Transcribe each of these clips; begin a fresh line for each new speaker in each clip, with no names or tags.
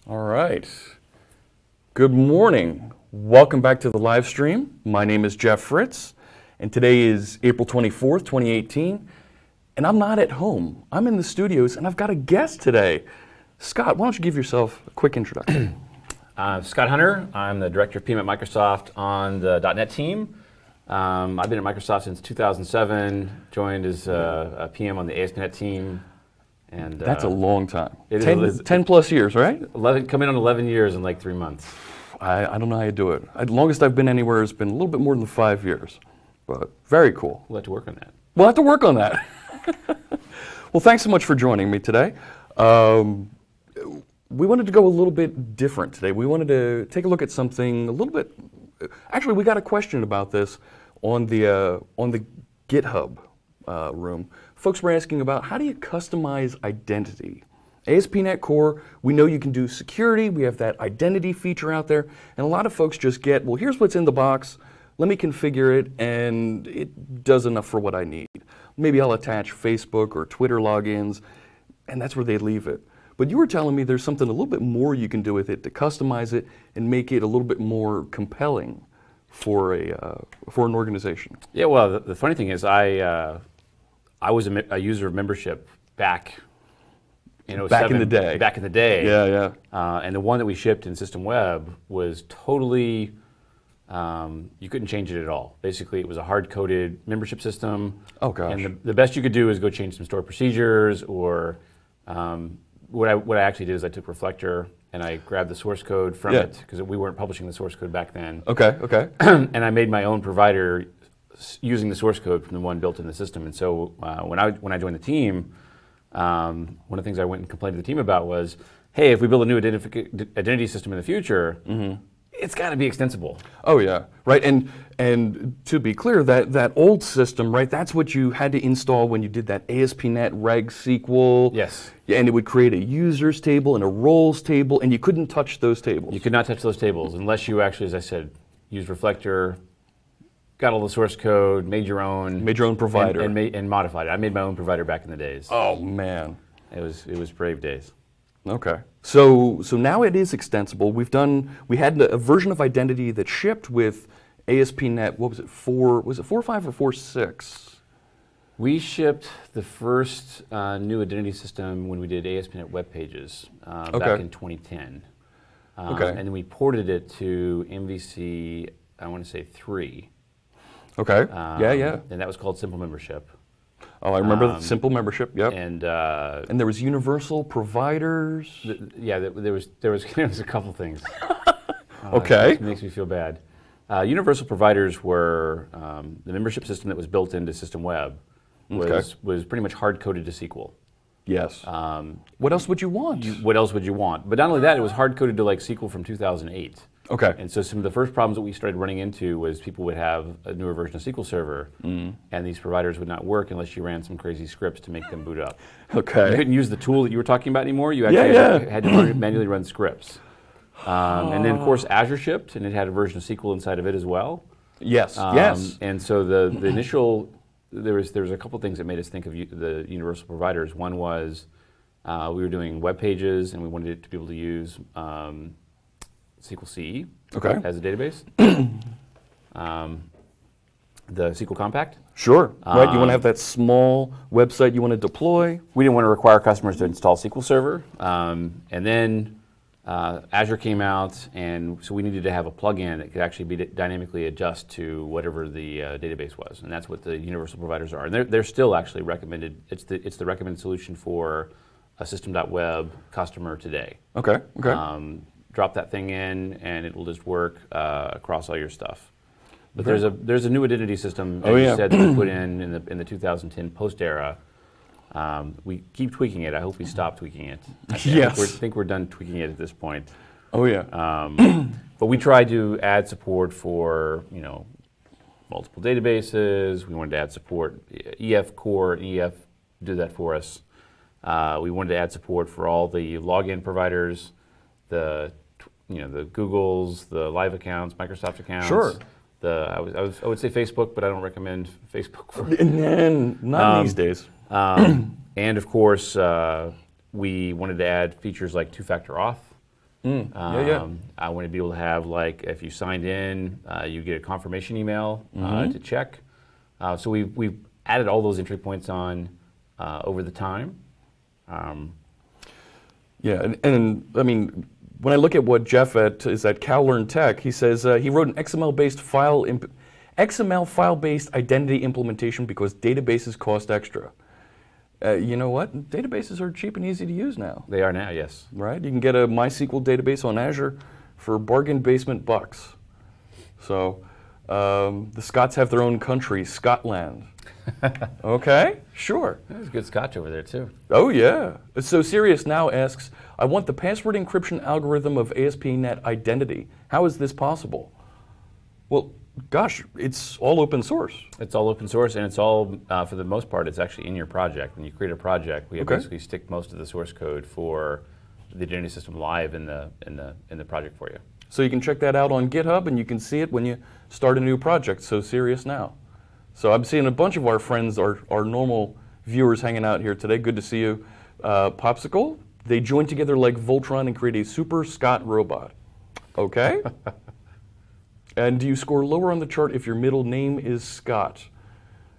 All right. Good morning. Welcome back to the live stream. My name is Jeff Fritz, and today is April 24th, 2018, and I'm not at home. I'm in the studios, and I've got a guest today. Scott, why don't you give yourself a quick introduction?
Scott Hunter. I'm the Director of PM at Microsoft on the .NET team. I've been at Microsoft since 2007, joined as a PM on the ASP.NET team. And
that's a long time.
10
plus years, right?
11, coming on 11 years in like 3 months.
I don't know how you do it. The longest I've been anywhere has been a little bit more than 5 years, but very cool.
We'll have to work on that.
We'll have to work on that. Well, thanks so much for joining me today. We wanted to go a little bit different today. We wanted to take a look at something a little bit. Actually, we got a question about this on the GitHub room. Folks were asking about how do you customize identity? ASP.NET Core, we know you can do security. We have that identity feature out there, and a lot of folks just get, well, here's what's in the box. Let me configure it, and it does enough for what I need. Maybe I'll attach Facebook or Twitter logins, and that's where they leave it. But you were telling me there's something a little bit more you can do with it to customize it and make it a little bit more compelling for an organization.
Yeah, well, the funny thing is I was a user of membership back in 07.
Back in the day.
Back in the day.
Yeah, yeah.
And the one that we shipped in System Web was totally, you couldn't change it at all. Basically, it was a hard-coded membership system.
Oh, gosh.
And the best you could do is go change some stored procedures, or what I actually did is I took Reflector and I grabbed the source code from it, because we weren't publishing the source code back then.
Okay, okay.
And I made my own provider using the source code from the one built in the system. And so when I joined the team, one of the things I went and complained to the team about was, hey, if we build a new identity system in the future, it's got to be extensible.
Oh yeah, right. And to be clear, that old system, right? That's what you had to install when you did that ASP.NET Reg SQL.
Yes.
And it would create a users table and a roles table, and you couldn't touch those tables.
You could not touch those tables unless you actually, as I said, used Reflector, got all the source code, made your own
provider,
and modified it. I made my own provider back in the days.
Oh man,
it was brave days.
Okay, so now it is extensible. We had a version of identity that shipped with ASP.NET. What was it? 4? Was it 4.5 or 4.6?
We shipped the first new identity system when we did ASP.NET web pages back in 2010.
Okay,
and then we ported it to MVC. I want to say 3.
Okay. Yeah.
And that was called Simple Membership.
Oh, I remember the Simple Membership. Yep.
And
there was universal providers.
There was a couple things.
Okay.
It makes me feel bad. Universal providers were the membership system that was built into System Web. Was pretty much hard coded to SQL.
Yes. What else would you want?
What else would you want? But not only that, it was hard coded to like SQL from 2008.
Okay.
And so some of the first problems that we started running into was people would have a newer version of SQL Server, and these providers would not work unless you ran some crazy scripts to make them boot up.
Okay.
You couldn't use the tool that you were talking about anymore. You actually had to manually run scripts. And then, of course, Azure shipped, and it had a version of SQL inside of it as well.
Yes. Yes.
And so the initial, there was a couple things that made us think of the universal providers. One was we were doing web pages, and we wanted it to be able to use SQL CE as a database. The SQL Compact.
Sure. Right. You want to have that small website you want to deploy.
We didn't want to require customers to install SQL Server. And then Azure came out, and so we needed to have a plugin that could actually be dynamically adjust to whatever the database was. And that's what the universal providers are. And they're still actually recommended. It's the recommended solution for a system.web customer today.
Okay. Okay.
Drop that thing in, and it will just work across all your stuff. But there's a new identity system, as you said, that we put in the 2010 post era. We keep tweaking it. I hope we stop tweaking it. I think we're done tweaking it at this point.
Oh yeah.
But we tried to add support for multiple databases. We wanted to add support. EF Core and EF did that for us. We wanted to add support for all the login providers. The Googles, the Live accounts, Microsoft accounts.
Sure.
I would say Facebook, but I don't recommend Facebook for.
Not these days.
And of course, we wanted to add features like two-factor auth
Yeah.
I want to be able to have, like, if you signed in, you get a confirmation email to check. So we've added all those entry points on over the time.
Yeah, and I mean, when I look at what Jeff is at CalLearn Tech, he says he wrote an XML-based XML file-based identity implementation because databases cost extra. You know what? Databases are cheap and easy to use now.
They are now, yes.
Right? You can get a MySQL database on Azure for bargain basement bucks. So the Scots have their own country, Scotland. Okay, sure.
There's good scotch over there, too.
Oh, yeah. So Sirius now asks, I want the password encryption algorithm of ASP.NET Identity. How is this possible? Well, gosh, it's all open source.
It's all open source, and it's all, for the most part, it's actually in your project. When you create a project, we basically stick most of the source code for the identity system live in the project for you.
So you can check that out on GitHub, and you can see it when you start a new project. So Sirius now. So I'm seeing a bunch of our friends, our normal viewers hanging out here today. Good to see you. Popsicle, they join together like Voltron and create a super Scott robot. Okay? And do you score lower on the chart if your middle name is Scott?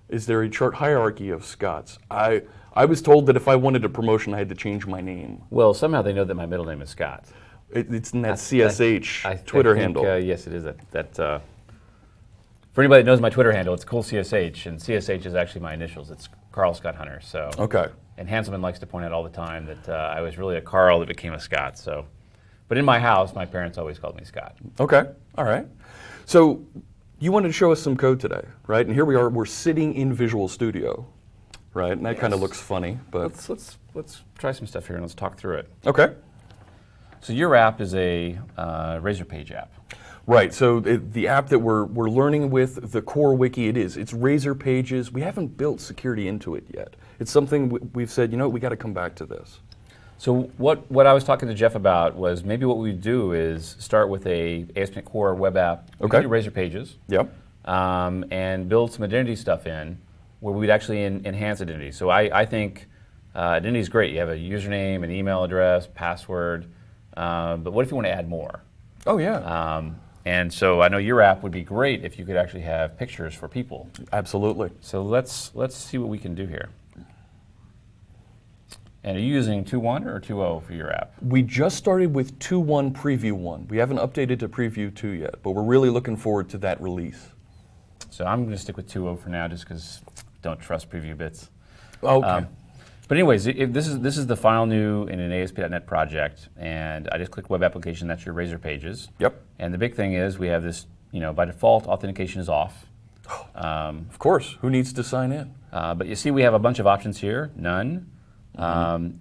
Is there a chart hierarchy of Scotts? I was told that if I wanted a promotion, I had to change my name.
Well, somehow they know that my middle name is Scott.
It's in that CSH Twitter handle.
Yes, it is. For anybody that knows my Twitter handle, it's cool CSH, and CSH is actually my initials. It's Carl Scott Hunter. So.
Okay.
And Hanselman likes to point out all the time that I was really a Carl that became a Scott. So, but in my house, my parents always called me Scott.
Okay. All right. So you wanted to show us some code today, right? And here we are. We're sitting in Visual Studio, right? And that kind of looks funny, but
let's try some stuff here and let's talk through it.
Okay.
So your app is a Razor Page app.
Right, so the app that we're learning with, the core wiki, it's Razor Pages. We haven't built security into it yet. It's something we've said, you know, we got to come back to this.
So what I was talking to Jeff about was maybe what we do is start with a ASP.NET Core web app,
okay.
Razor Pages,
yep.
And build some identity stuff in where we'd actually enhance identity. So I think identity is great. You have a username, an email address, password, but what if you want to add more?
Oh, yeah.
And so I know your app would be great if you could actually have pictures for people.
Absolutely.
So let's see what we can do here. And are you using 2.1 or 2.0 for your app?
We just started with 2.1 Preview 1. We haven't updated to Preview 2 yet, but we're really looking forward to that release.
So I'm going to stick with 2.0 for now just because I don't trust preview bits.
Okay.
But anyways, this is the file new in an ASP.NET project, and I just click Web Application. That's your Razor Pages.
Yep.
And the big thing is we have this. By default, authentication is off.
Of course. Who needs to sign in?
But you see, we have a bunch of options here. None,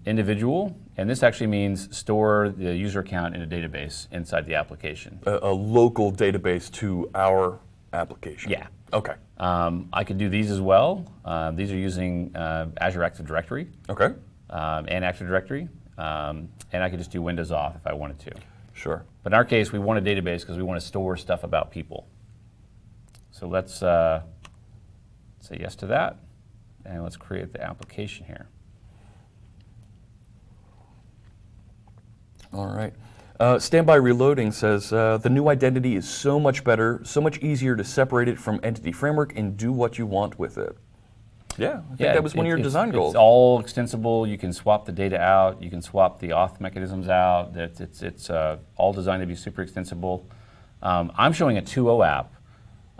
individual, and this actually means store the user account in a database inside the application.
A local database to our application.
Yeah.
Okay.
I could do these as well. These are using Azure Active Directory.
Okay.
And Active Directory. And I could just do Windows off if I wanted to.
Sure.
But in our case, we want a database because we want to store stuff about people. So let's say yes to that. And let's create the application here.
All right. Standby Reloading says, the new identity is so much better, so much easier to separate it from Entity Framework and do what you want with it. Yeah, I think that was one of your design goals.
It's all extensible. You can swap the data out. You can swap the auth mechanisms out. It's all designed to be super extensible. I'm showing a 2.0 app.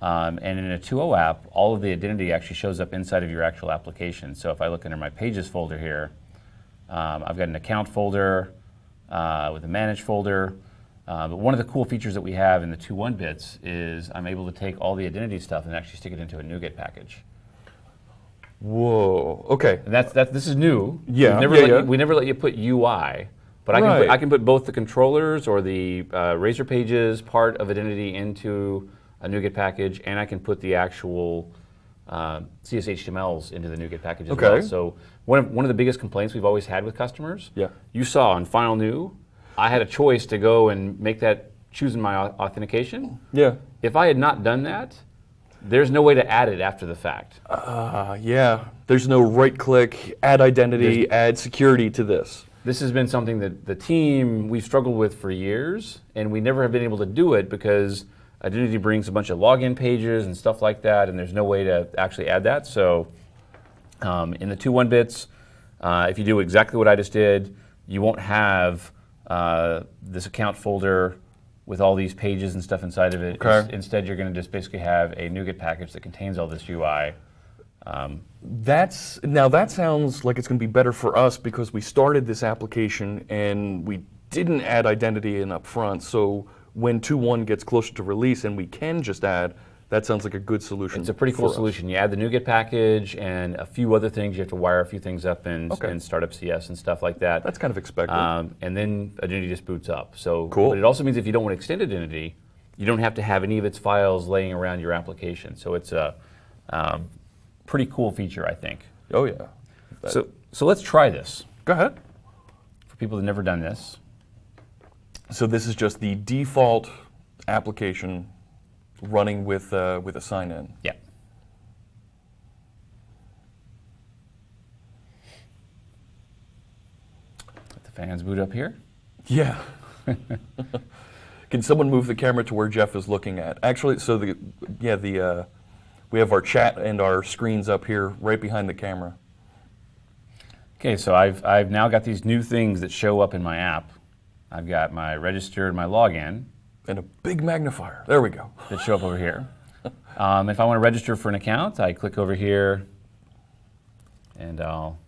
And in a 2.0 app, all of the identity actually shows up inside of your actual application. So if I look under my Pages folder here, I've got an account folder, with a manage folder. But one of the cool features that we have in the 2.1 bits is I'm able to take all the identity stuff and actually stick it into a NuGet package.
Whoa, okay.
And this is new.
Yeah,
we never let you put UI, but I can put both the controllers or the Razor Pages part of identity into a NuGet package, and I can put the actual CSHTMLs into the NuGet package as well. So one of the biggest complaints we've always had with customers, you saw on File New, I had a choice to go and make that choosing my authentication.
Yeah.
If I had not done that, there's no way to add it after the fact.
Yeah. There's no right click, add identity, add security to this.
this has been something that the team, we've struggled with for years, and we never have been able to do it because Identity brings a bunch of login pages and stuff like that, and there's no way to actually add that. So in the 2.1 bits, if you do exactly what I just did, you won't have this account folder with all these pages and stuff inside of it.
Okay.
Instead, you're going to just basically have a NuGet package that contains all this UI.
Now that sounds like it's going to be better for us because we started this application and we didn't add identity in up front. So when 2.1 gets closer to release and we can just add, that sounds like a good solution.
It's a pretty cool solution. You add the NuGet package and a few other things. You have to wire a few things up in Startup CS and stuff like that.
That's kind of expected.
And then Identity just boots up. So
cool.
But it also means if you don't want to extend Identity, you don't have to have any of its files laying around your application. So it's a pretty cool feature, I think.
Oh yeah.
So let's try this.
Go ahead.
For people that have never done this.
So this is just the default application running with a sign-in.
Yeah. Let the fans boot up here.
Yeah. Can someone move the camera to where Jeff is looking at? Actually, so we have our chat and our screens up here right behind the camera.
Okay, so I've now got these new things that show up in my app. I've got my register and my login.
And a big magnifier. There we go.
That show up over here. If I want to register for an account, I click over here and I'll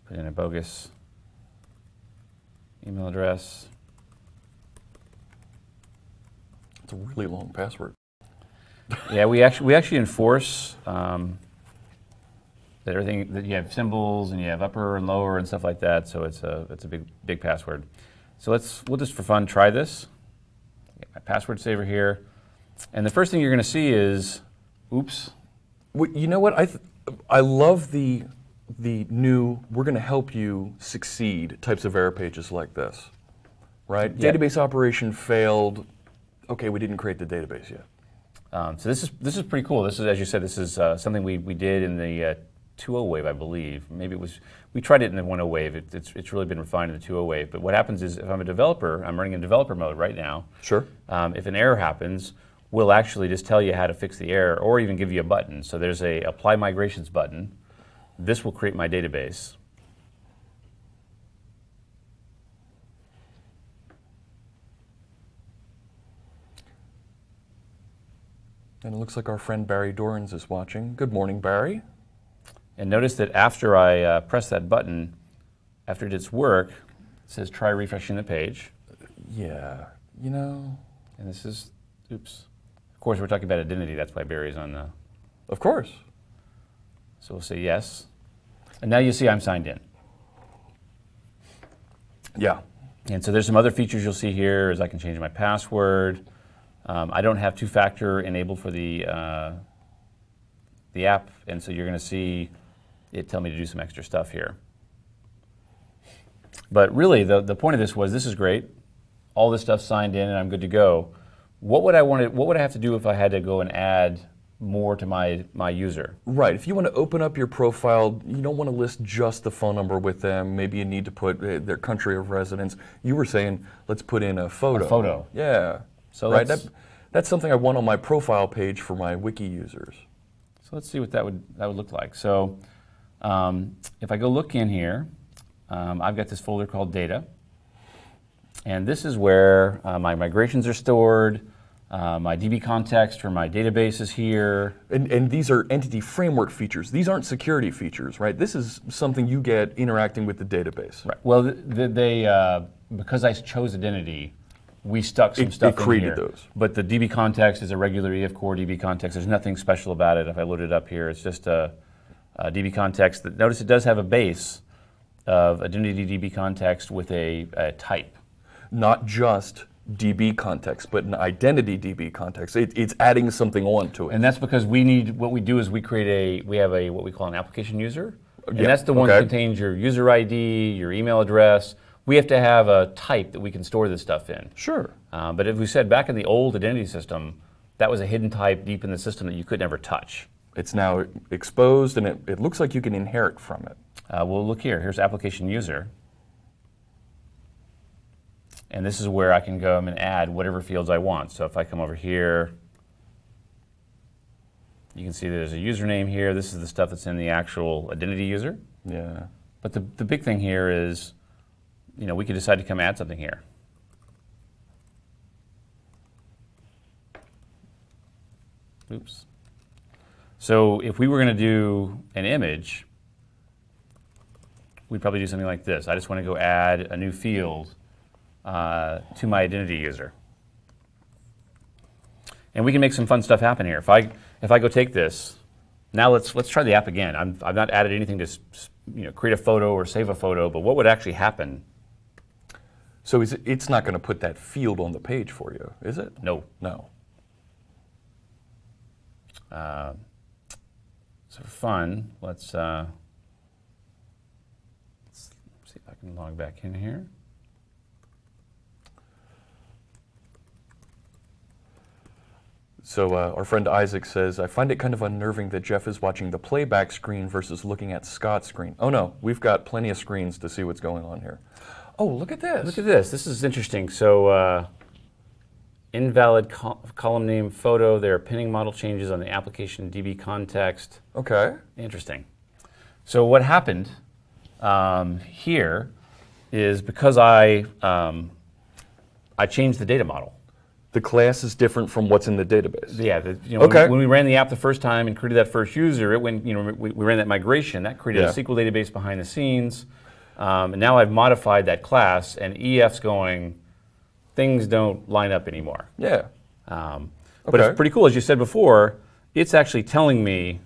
put in a bogus email address.
It's a really long password.
Yeah, we actually enforce that everything that you have symbols and you have upper and lower and stuff like that. So it's a big password. So we'll just for fun try this. Get my password saver here, and the first thing you're going to see is, oops.
Well, you know what? I love the new "we're going to help you succeed" types of error pages like this, right?
Yeah.
Database operation failed. Okay, we didn't create the database yet.
So this is pretty cool. This is, as you said, this is something we did in the 2.0 wave, I believe. Maybe it was, we tried it in the 1.0 wave. It's really been refined in the 2.0 wave. But what happens is if I'm a developer, I'm running in developer mode right now.
Sure.
If an error happens, we'll actually just tell you how to fix the error or even give you a button. So there's a apply migrations button. This will create my database.
And it looks like our friend Barry Dorans is watching. Good morning, Barry.
And notice that after I press that button, after it did its work, it says try refreshing the page.
Yeah, you know.
And this is, oops. Of course, we're talking about identity. That's why Barry's on the...
Of course.
So we'll say yes. And now you see I'm signed in.
Yeah.
And so there's some other features you'll see here is I can change my password. I don't have two-factor enabled for the app, and so you're going to see it tell me to do some extra stuff here. But really, the point of this was, this is great. All this stuff signed in, and I'm good to go. What would I have to do if I had to go and add more to my user?
Right. If you want to open up your profile, you don't want to list just the phone number with them. Maybe you need to put their country of residence. You were saying, let's put in a photo.
A photo.
Yeah.
So
right. That's something I want on my profile page for my wiki users.
So let's see what that would look like. So if I go look in here, I've got this folder called data. And this is where my migrations are stored. My DB context for my database is here.
And these are entity framework features. These aren't security features, right? This is something you get interacting with the database.
Right. Well, because I chose identity, we stuck some stuff in here.
Those.
But the DB context is a regular EF core DB context. There's nothing special about it. If I load it up here, it's just a DB context. Notice it does have a base of identity DB context with a type.
Not just DB context, but an identity DB context. It's adding something on to it.
And that's because what we do is we have what we call an application user. And that's the one that contains your user ID, your email address. We have to have a type that we can store this stuff in.
Sure.
But as we said, back in the old identity system, that was a hidden type deep in the system that you could never touch.
It's now exposed, and it looks like you can inherit from it.
Well, look here. Here's application user. And this is where I can go and add whatever fields I want. So if I come over here, you can see there's a username here. This is the stuff that's in the actual identity user.
Yeah.
But the big thing here is, we could decide to come add something here. Oops. So if we were going to do an image, we'd probably do something like this. I just want to go add a new field to my identity user. And we can make some fun stuff happen here. If I go take this, now let's try the app again. I've not added anything to create a photo or save a photo, but what would actually happen?
So it's not going to put that field on the page for you, is it?
No.
No.
So for fun, let's see if I can log back in here.
So our friend Isaac says, I find it kind of unnerving that Jeff is watching the playback screen versus looking at Scott's screen. Oh no, we've got plenty of screens to see what's going on here. Oh, look at this.
Look at this. This is interesting. So invalid column name photo. There are pinning model changes on the application DB context.
Okay.
Interesting. So what happened here is because I changed the data model.
The class is different from what's in the database.
Yeah.
Okay.
When we ran the app the first time and created that first user, we ran that migration. That created a SQL database behind the scenes. And now I've modified that class, and EF's going, things don't line up anymore.
Yeah.
But it's pretty cool. As you said before, it's actually telling me,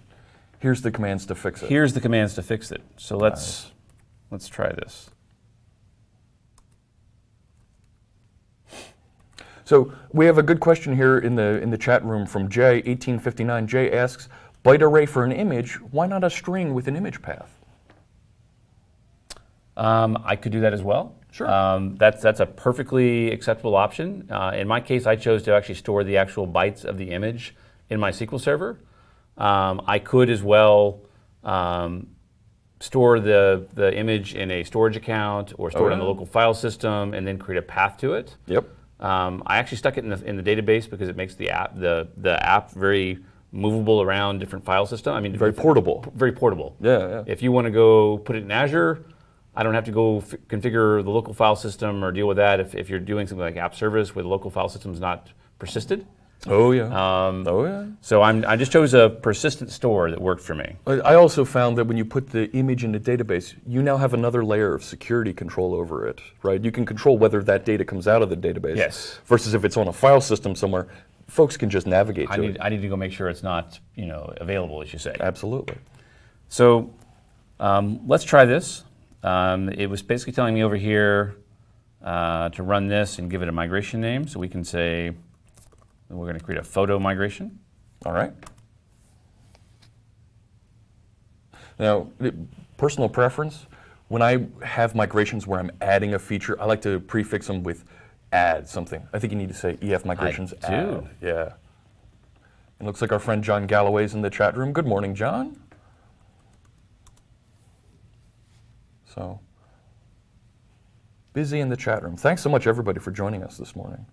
here's the commands to fix it.
Here's the commands to fix it. So let's try this.
So we have a good question here in the chat room from Jay, 1859. Jay asks, byte array for an image, why not a string with an image path?
I could do that as well.
Sure.
That's a perfectly acceptable option. In my case, I chose to actually store the actual bytes of the image in my SQL server. I could as well store the image in a storage account or store it in the local file system and then create a path to it.
Yep.
I actually stuck it in the database because it makes the app very movable around different file systems. I mean,
very portable.
Very portable.
Yeah.
If you want to go put it in Azure, I don't have to go configure the local file system or deal with that if you're doing something like app service where the local file system is not persisted.
Oh yeah.
So I just chose a persistent store that worked for me.
I also found that when you put the image in the database, you now have another layer of security control over it, right? You can control whether that data comes out of the database.
Yes.
Versus if it's on a file system somewhere, folks can just navigate to it.
I need to go make sure it's not available, as you say.
Absolutely.
So let's try this. It was basically telling me over here to run this and give it a migration name. So we can say we're going to create a photo migration.
All right. Now, personal preference, when I have migrations where I'm adding a feature, I like to prefix them with add something. I think you need to say EF migrations add. Yeah. It looks like our friend John Galloway's in the chat room. Good morning, John. So, busy in the chat room. Thanks so much, everybody, for joining us this morning.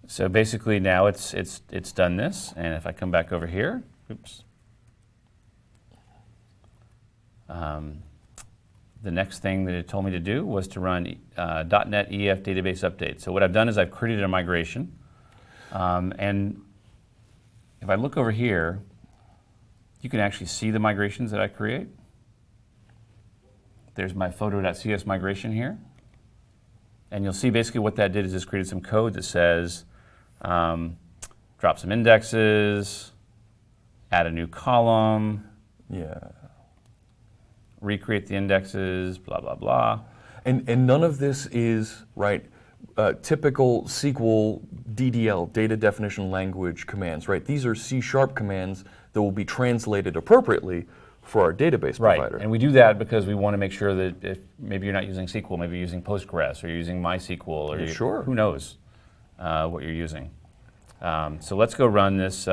So basically now it's done this, and if I come back over here, oops. The next thing that it told me to do was to run .NET EF database update. So what I've done is I've created a migration, and if I look over here, you can actually see the migrations that I create. There's my photo.cs migration here. And you'll see basically what that did is just created some code that says drop some indexes, add a new column, recreate the indexes, blah, blah, blah.
And none of this is, right, typical SQL DDL, data definition language commands, right? These are C# commands that will be translated appropriately for our database provider.
Right, and we do that because we want to make sure that if maybe you're not using SQL, maybe you're using Postgres or you're using MySQL or who knows what you're using. So let's go run this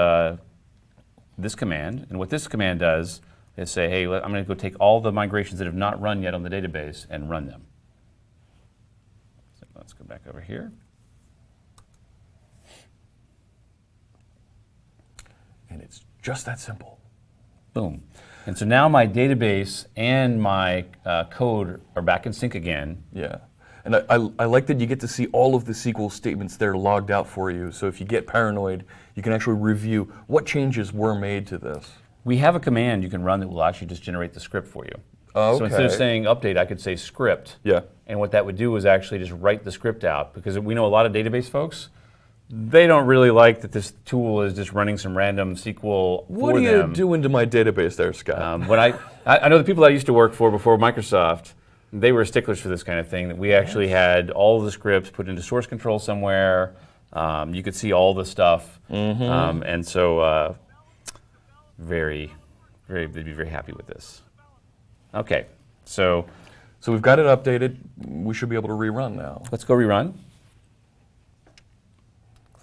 this command, and what this command does is say, hey, I'm going to go take all the migrations that have not run yet on the database and run them. So let's go back over here.
And it's just that simple.
Boom. And so now my database and my code are back in sync again.
Yeah. And I like that you get to see all of the SQL statements there logged out for you. So if you get paranoid, you can actually review what changes were made to this.
We have a command you can run that will actually just generate the script for you.
Okay.
So instead of saying update, I could say script.
Yeah.
And what that would do is actually just write the script out, because we know a lot of database folks, they don't really like that this tool is just running some random SQL for them.
What are you doing to my database there, Scott?
When I know the people I used to work for before Microsoft, they were sticklers for this kind of thing, that we actually had all of the scripts put into source control somewhere. You could see all the stuff. And so they'd be very happy with this. Okay, so
we've got it updated. We should be able to rerun now.
let's go rerun.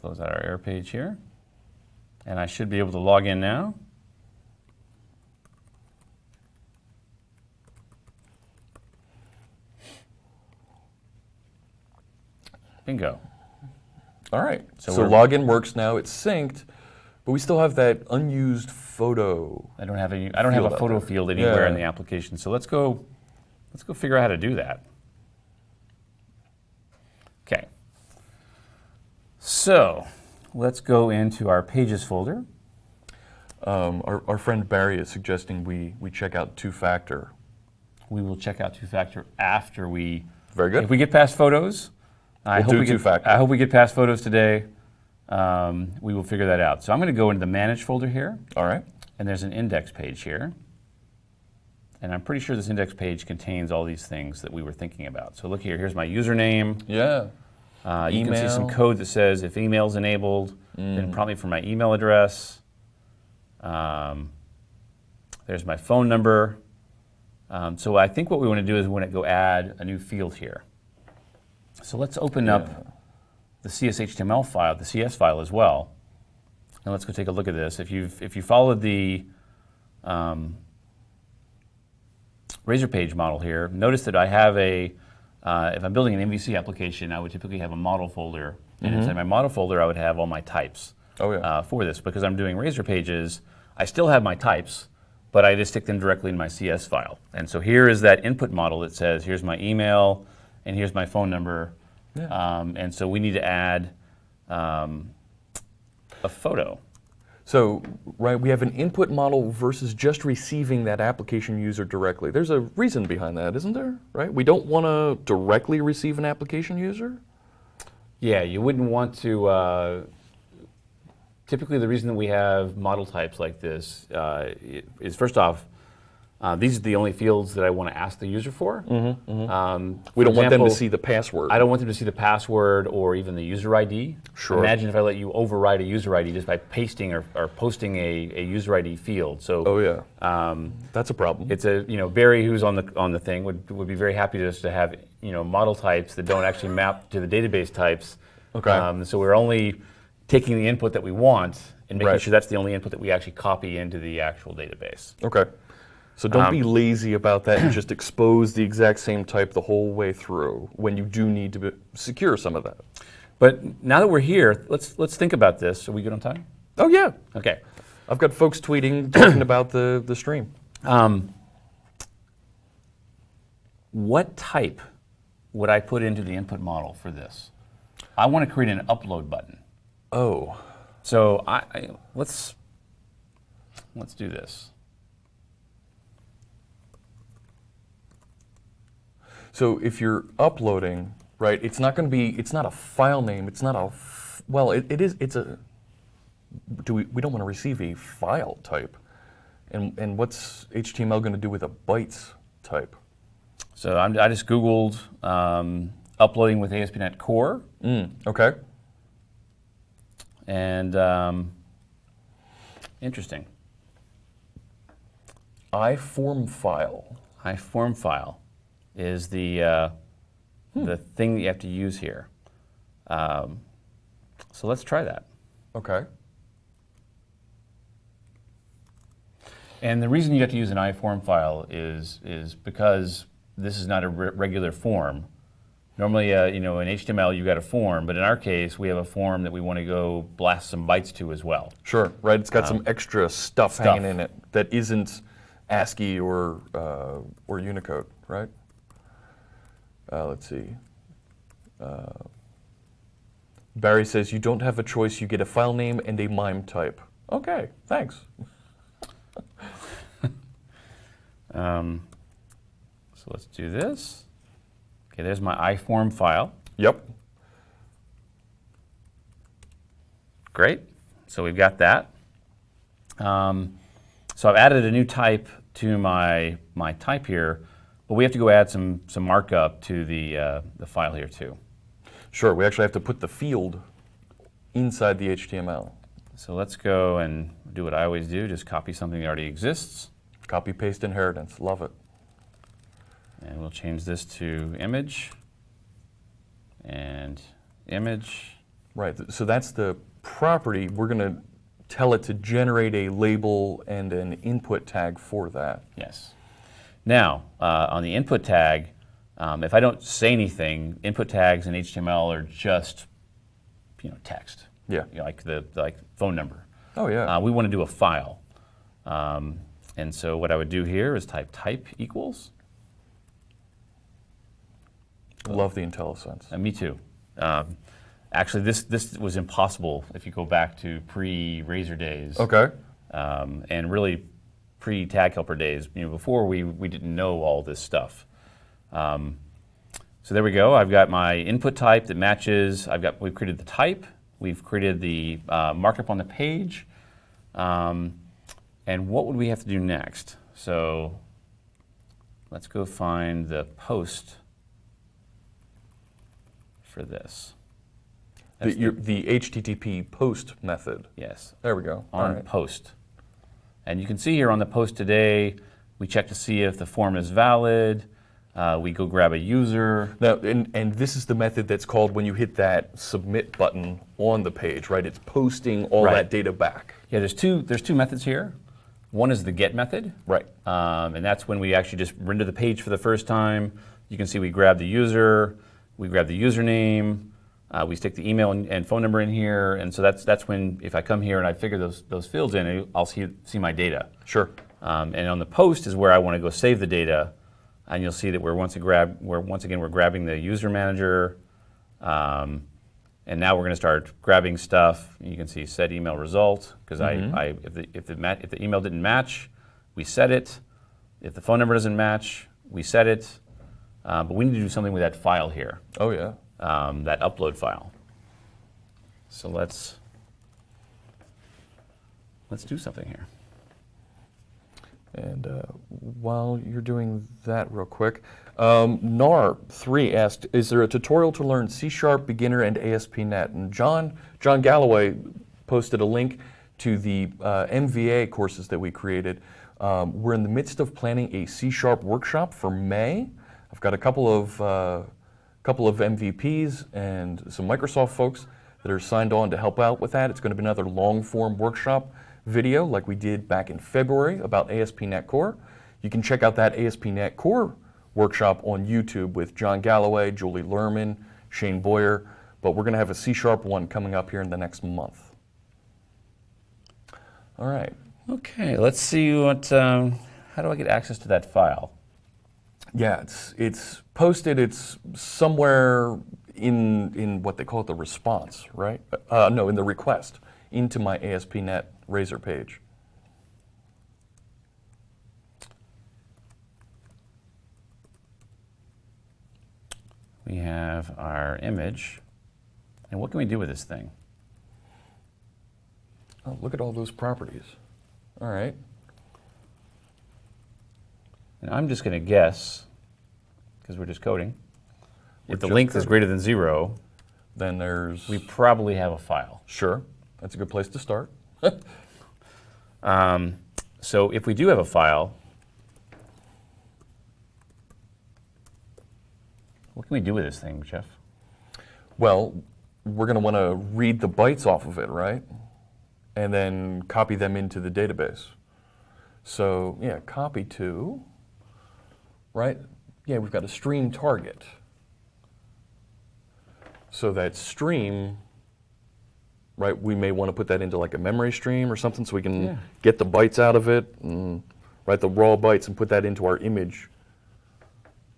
Close out our error page here. And I should be able to log in now. Bingo.
All right. So
we're-
login works now. It's synced, but we still have that unused photo.
I don't have a
Field out
photo
there.
field anywhere in
Yeah.
the application. So let's go figure out how to do that. Okay. So let's go into our pages folder.
Our friend Barry is suggesting we check out two-factor.
We will check out two-factor after we.
Very good.
If we get past photos, I
We'll
hope
do
we get
two-factor.
I hope we get past photos today. We will figure that out. So I'm going to go into the Manage folder here,
All right.
and there's an index page here. And I'm pretty sure this index page contains all these things that we were thinking about. So look here, here's my username.
Yeah.
You can see some
Email.
code that says if email is enabled, then prompt me for my email address. There's my phone number. So I think what we want to do is we want to go add a new field here. So let's open up the CSHTML file, the CS file as well. And let's go take a look at this. If you followed the Razor page model here, notice that I have if I'm building an MVC application, I would typically have a model folder. And inside my model folder, I would have all my types for this. Because I'm doing Razor pages, I still have my types, but I just stick them directly in my CS file. And so here is that input model that says, here's my email, and here's my phone number.
Yeah.
And so we need to add a photo.
So, right, we have an input model versus just receiving that application user directly. There's a reason behind that, isn't there? Right? We don't want to directly receive an application user?
Yeah, you wouldn't want to. Typically, the reason that we have model types like this is, first off, these are the only fields that I want to ask the user for.
We don't want them
example,
to see the password.
I don't want them to see the password or even the user ID.
Sure.
Imagine if I let you override a user ID just by pasting or posting a user ID field. So.
Oh yeah. That's a problem.
It's Barry, who's on the thing, would be very happy just to have model types that don't actually map to the database types.
Okay.
So we're only taking the input that we want and making
Right.
sure that's the only input that we actually copy into the actual database.
Okay. So don't be lazy about that and just expose the exact same type the whole way through when you do need to secure some of that.
But now that we're here, let's think about this. Are we good on time?
Oh yeah.
Okay.
I've got folks tweeting, talking about the stream.
What type would I put into the input model for this? I want to create an upload button.
Oh.
So let's do this.
So if you're uploading, right, it's not going to be, it's not a file name, it's not a, well, it is, it's a, we don't want to receive a file type. And what's HTML going to do with a bytes type?
So I just Googled uploading with ASP.NET Core.
Okay.
And interesting.
iForm file.
iForm file is the thing that you have to use here. So let's try that.
Okay.
And the reason you have to use an iForm file is because this is not a regular form. Normally, you know, in HTML you got a form, but in our case we have a form that we want to go blast some bytes to as well.
Sure, right. It's got some extra stuff hanging in it that isn't ASCII or Unicode, right? Let's see. Barry says, you don't have a choice. You get a file name and a MIME type. Okay, thanks.
So let's do this. Okay, there's my iForm file.
Yep.
Great. So we've got that. So I've added a new type to my type here, but we have to go add some markup to the file here too.
Sure, we actually have to put the field inside the HTML.
So let's go and do what I always do, just copy something that already exists.
Copy, paste, inheritance. Love it.
And we'll change this to image and image.
Right, so that's the property. We're going to tell it to generate a label and an input tag for that.
Yes. Now, on the input tag, if I don't say anything, input tags in HTML are just, you know, text.
Yeah.
You know, like phone number.
Oh yeah.
We want to do a file, and so what I would do here is type equals.
Love the IntelliSense.
Me too. Actually, this was impossible if you go back to pre-Razor days.
Okay.
And really pre-Tag Helper days. You know, before we didn't know all this stuff. So there we go. I've got my input type that matches. We've created the type. We've created the markup on the page. And what would we have to do next? So let's go find the post for this.
The HTTP post method.
Yes.
There we go.
On post. And you can see here on the post today, we check to see if the form is valid. We go grab a user.
Now, and this is the method that's called when you hit that submit button on the page, right? It's posting all that data back.
Yeah, there's two methods here. One is the get method.
Right.
And that's when we actually just render the page for the first time. You can see we grab the user, we grab the username, we stick the email and phone number in here, and so that's when, if I come here and I figure those fields in, I'll see my data.
Sure.
And on the post is where I want to go save the data, and you'll see that we're once again grabbing the user manager, and now we're going to start grabbing stuff. You can see set email result, because if the email didn't match, we set it. If the phone number doesn't match, we set it. But we need to do something with that file here.
Oh yeah.
That upload file. So let's do something here.
And while you're doing that real quick, Nar3 asked, is there a tutorial to learn C# beginner and ASP.NET? And John Galloway posted a link to the MVA courses that we created. We're in the midst of planning a C# workshop for May. I've got a couple of MVPs and some Microsoft folks that are signed on to help out with that. It's going to be another long-form workshop video like we did back in February about ASP.NET Core. You can check out that ASP.NET Core workshop on YouTube with John Galloway, Julie Lerman, Shane Boyer, but we're going to have a C# one coming up here in the next month. All right.
Okay, let's see what. How do I get access to that file?
Yeah, it's posted. It's somewhere in what they call it, the response, right? No, in the request into my ASP.NET Razor page.
We have our image, and what can we do with this thing?
Oh, look at all those properties. All right.
And I'm just going to guess, because we're just coding, if the length is greater than 0,
then we
probably have a file.
Sure, that's a good place to start.
So if we do have a file, what can we do with this thing, Jeff?
Well, we're going to want to read the bytes off of it, right? And then copy them into the database. So yeah, copy to, right? Yeah, we've got a stream target. So that stream, right, we may want to put that into like a memory stream or something so we can get the bytes out of it, and write the raw bytes and put that into our image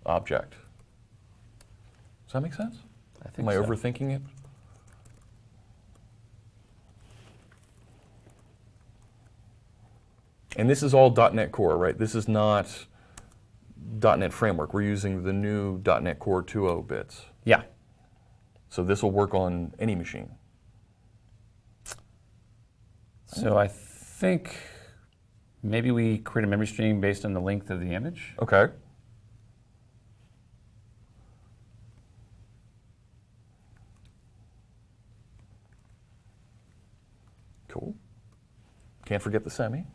object. Does that make sense?
I think
Am I
so.
overthinking it? And this is all .NET Core, right? This is not .NET Framework. We're using the new .NET Core 2.0 bits.
Yeah.
So this will work on any machine.
So I think maybe we create a memory stream based on the length of the image.
Okay. Cool. Can't forget the semi.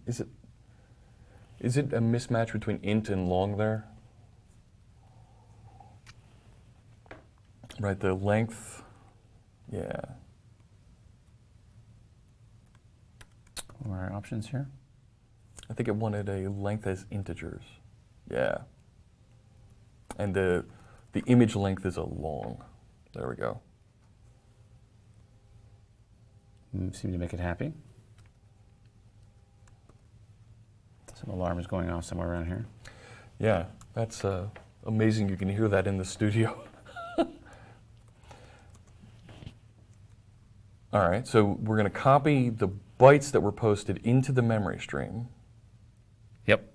Is it a mismatch between int and long there? Right, the length. Yeah.
What are our options here?
I think it wanted a length as integers. Yeah. And the image length is a long. There we go.
Seem to make it happy. Some alarm is going off somewhere around here.
Yeah, that's amazing. You can hear that in the studio. All right, so we're going to copy the bytes that were posted into the memory stream.
Yep.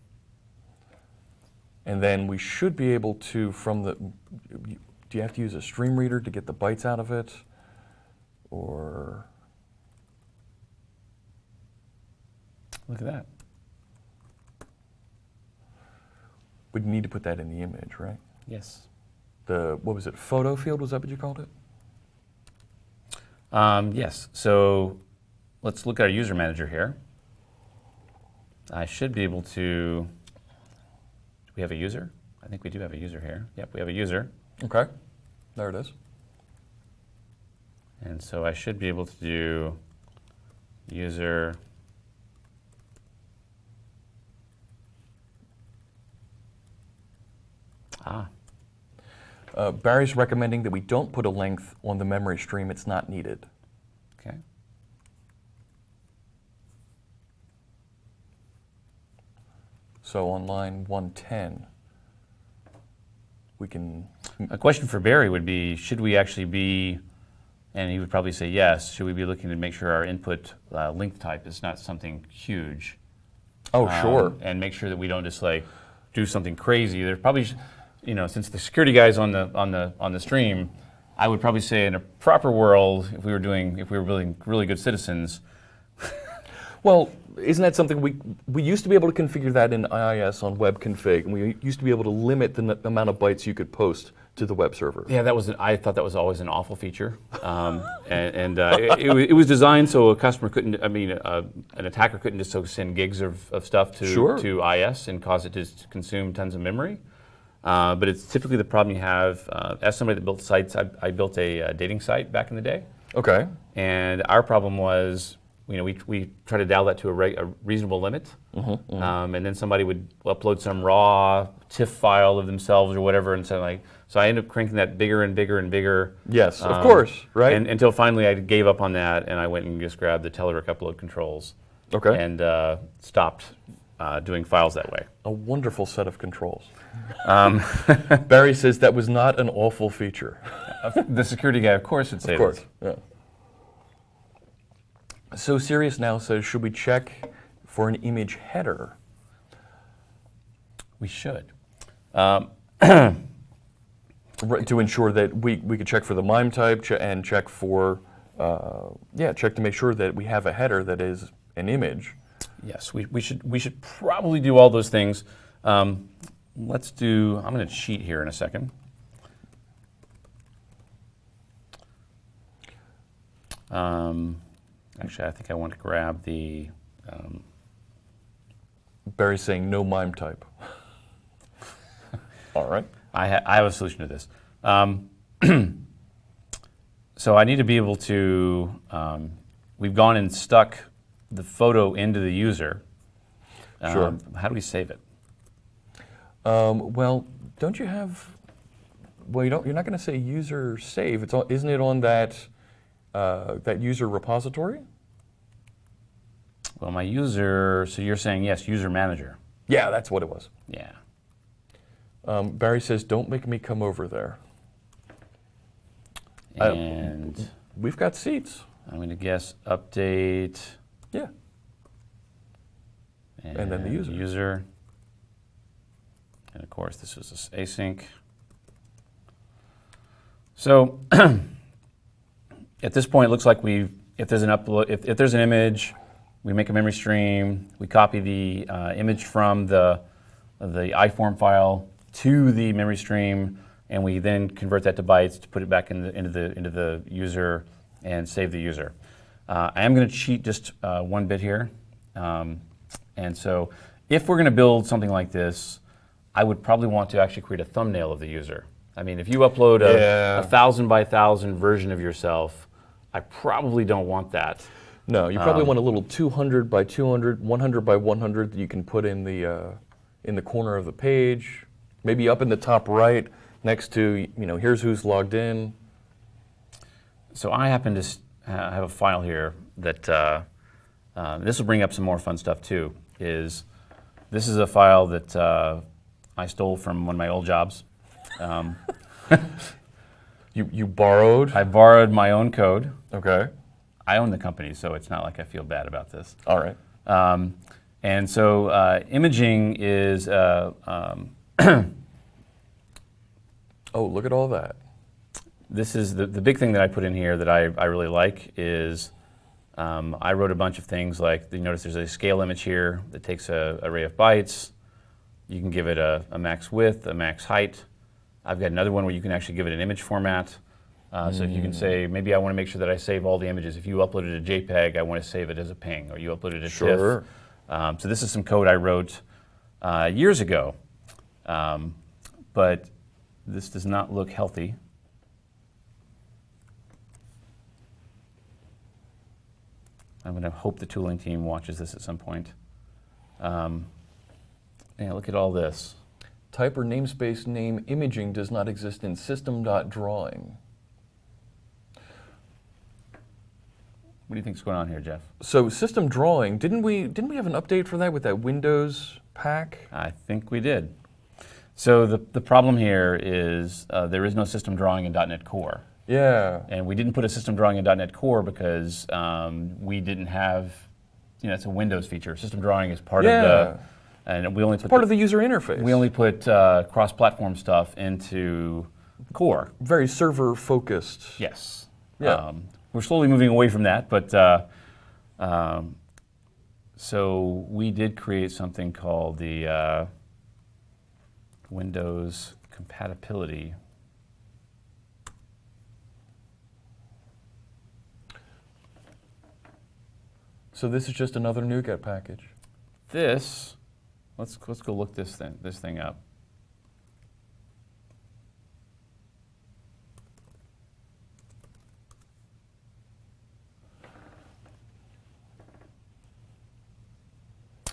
And then we should be able to, from the, do you have to use a stream reader to get the bytes out of it? Or?
Look at that.
We'd need to put that in the image, right?
Yes.
The, what was it, photo field, was that what you called it?
Yes, so let's look at our user manager here. I should be able to, do we have a user? I think we do have a user here. Yep, we have a user.
Okay, there it is.
And so I should be able to do user
Barry's recommending that we don't put a length on the memory stream. It's not needed.
Okay.
So on line 110, we can...
A question for Barry would be, should we actually be, and he would probably say yes, should we be looking to make sure our input length type is not something huge?
Oh, sure.
And make sure that we don't just like do something crazy. There's probably, you know, since the security guy's on the stream, I would probably say in a proper world, if we were building really good citizens.
Well, isn't that something we used to be able to configure that in IIS on web config, and we used to be able to limit the amount of bytes you could post to the web server.
Yeah, I thought that was always an awful feature, it was designed so a customer couldn't, an attacker couldn't just send gigs of stuff to IIS and cause it to consume tons of memory. But it's typically the problem you have. As somebody that built sites, I built a dating site back in the day.
Okay.
And our problem was, you know, we try to dial that to a reasonable limit, and then somebody would upload some raw TIFF file of themselves or whatever, and so I ended up cranking that bigger and bigger and bigger.
Yes, of course, right?
And until finally I gave up on that, and I went and just grabbed the Telerik upload controls.
Okay.
And stopped doing files that way.
A wonderful set of controls. Barry says that was not an awful feature.
The security guy, of course, would say
Of course,
this.
yeah. So Sirius now says, should we check for an image header?
We should.
To ensure that we could check for the MIME type and check for, check to make sure that we have a header that is an image.
Yes, we should probably do all those things. Let's do, I'm going to cheat here in a second. Actually, I think I want to grab the...
Barry's saying no MIME type. All right.
I have a solution to this. So I need to be able to, we've gone and stuck the photo into the user.
Sure.
How do we save it?
Well, don't you have Well, you're not going to say user save. Isn't it on that that user repository?
Well, my user. So you're saying yes, user manager.
Yeah, that's what it was.
Yeah.
Barry says, "Don't make me come over there."
And
we've got seats.
I'm going to guess update.
Yeah. And then the user. And of course, this was async. So at this point, it looks like if there's an upload, if there's an image, we make a memory stream, we copy the image from the iForm file to the memory stream, and we then convert that to bytes to put it back into the user and save the user. I am going to cheat just one bit here. And so if we're going to build something like this, I would probably want to actually create a thumbnail of the user. I mean, if you upload a 1,000 by 1,000 version of yourself, I probably don't want that. No, you probably want a little 200 by 200, 100 by 100 that you can put in the corner of the page, maybe up in the top right next to, here's who's logged in.
So I happen to have a file here that, this will bring up some more fun stuff too, this is a file that I stole from one of my old jobs.
You borrowed?
I borrowed my own code.
Okay.
I own the company, so it's not like I feel bad about this.
All right.
And so imaging is,
oh, look at all that.
This is the big thing that I put in here that I really like is I wrote a bunch of things like, you notice there's a scale image here that takes an array of bytes. You can give it a max width, a max height. I've got another one where you can actually give it an image format. So if you can say, maybe I want to make sure that I save all the images. If you uploaded a JPEG, I want to save it as a PNG, or you uploaded a
Sure.
TIFF. So this is some code I wrote years ago, but this does not look healthy. I'm going to hope the tooling team watches this at some point. Yeah, look at all this.
Type or namespace name imaging does not exist in system.drawing.
What do you think's going on here, Jeff?
So system drawing, didn't we have an update for that with that Windows pack?
I think we did. So the problem here is there is no system drawing in .NET Core.
Yeah.
And we didn't put a system drawing in .NET Core because we didn't have, it's a Windows feature. System drawing is part of the, and we only put
part of the user interface.
We only put cross-platform stuff into Core.
Very server-focused.
Yes.
Yeah.
We're slowly moving away from that, but so we did create something called the Windows compatibility.
So this is just another NuGet package.
This, let's go look this thing up.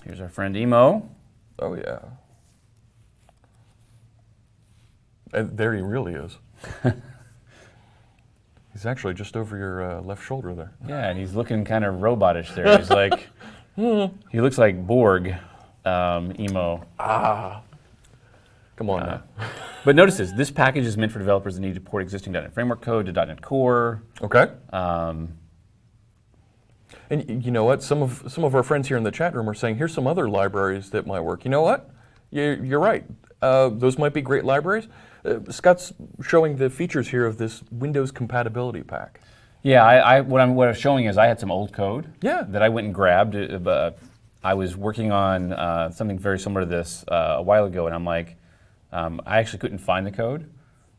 Here's our friend Emo.
Oh yeah. And there he really is. He's actually just over your left shoulder there.
Yeah, and he's looking kind of robotish there. He's like, he looks like Borg, Emo.
Ah. Come on now.
But notice this package is meant for developers that need to port existing .NET Framework code to .NET Core.
Okay. And you know what? Some of our friends here in the chat room are saying, here's some other libraries that might work. You know what? You're right. Those might be great libraries. Scott's showing the features here of this Windows compatibility pack.
Yeah, what I'm showing is I had some old code that I went and grabbed. I was working on something very similar to this a while ago, and I'm like, I actually couldn't find the code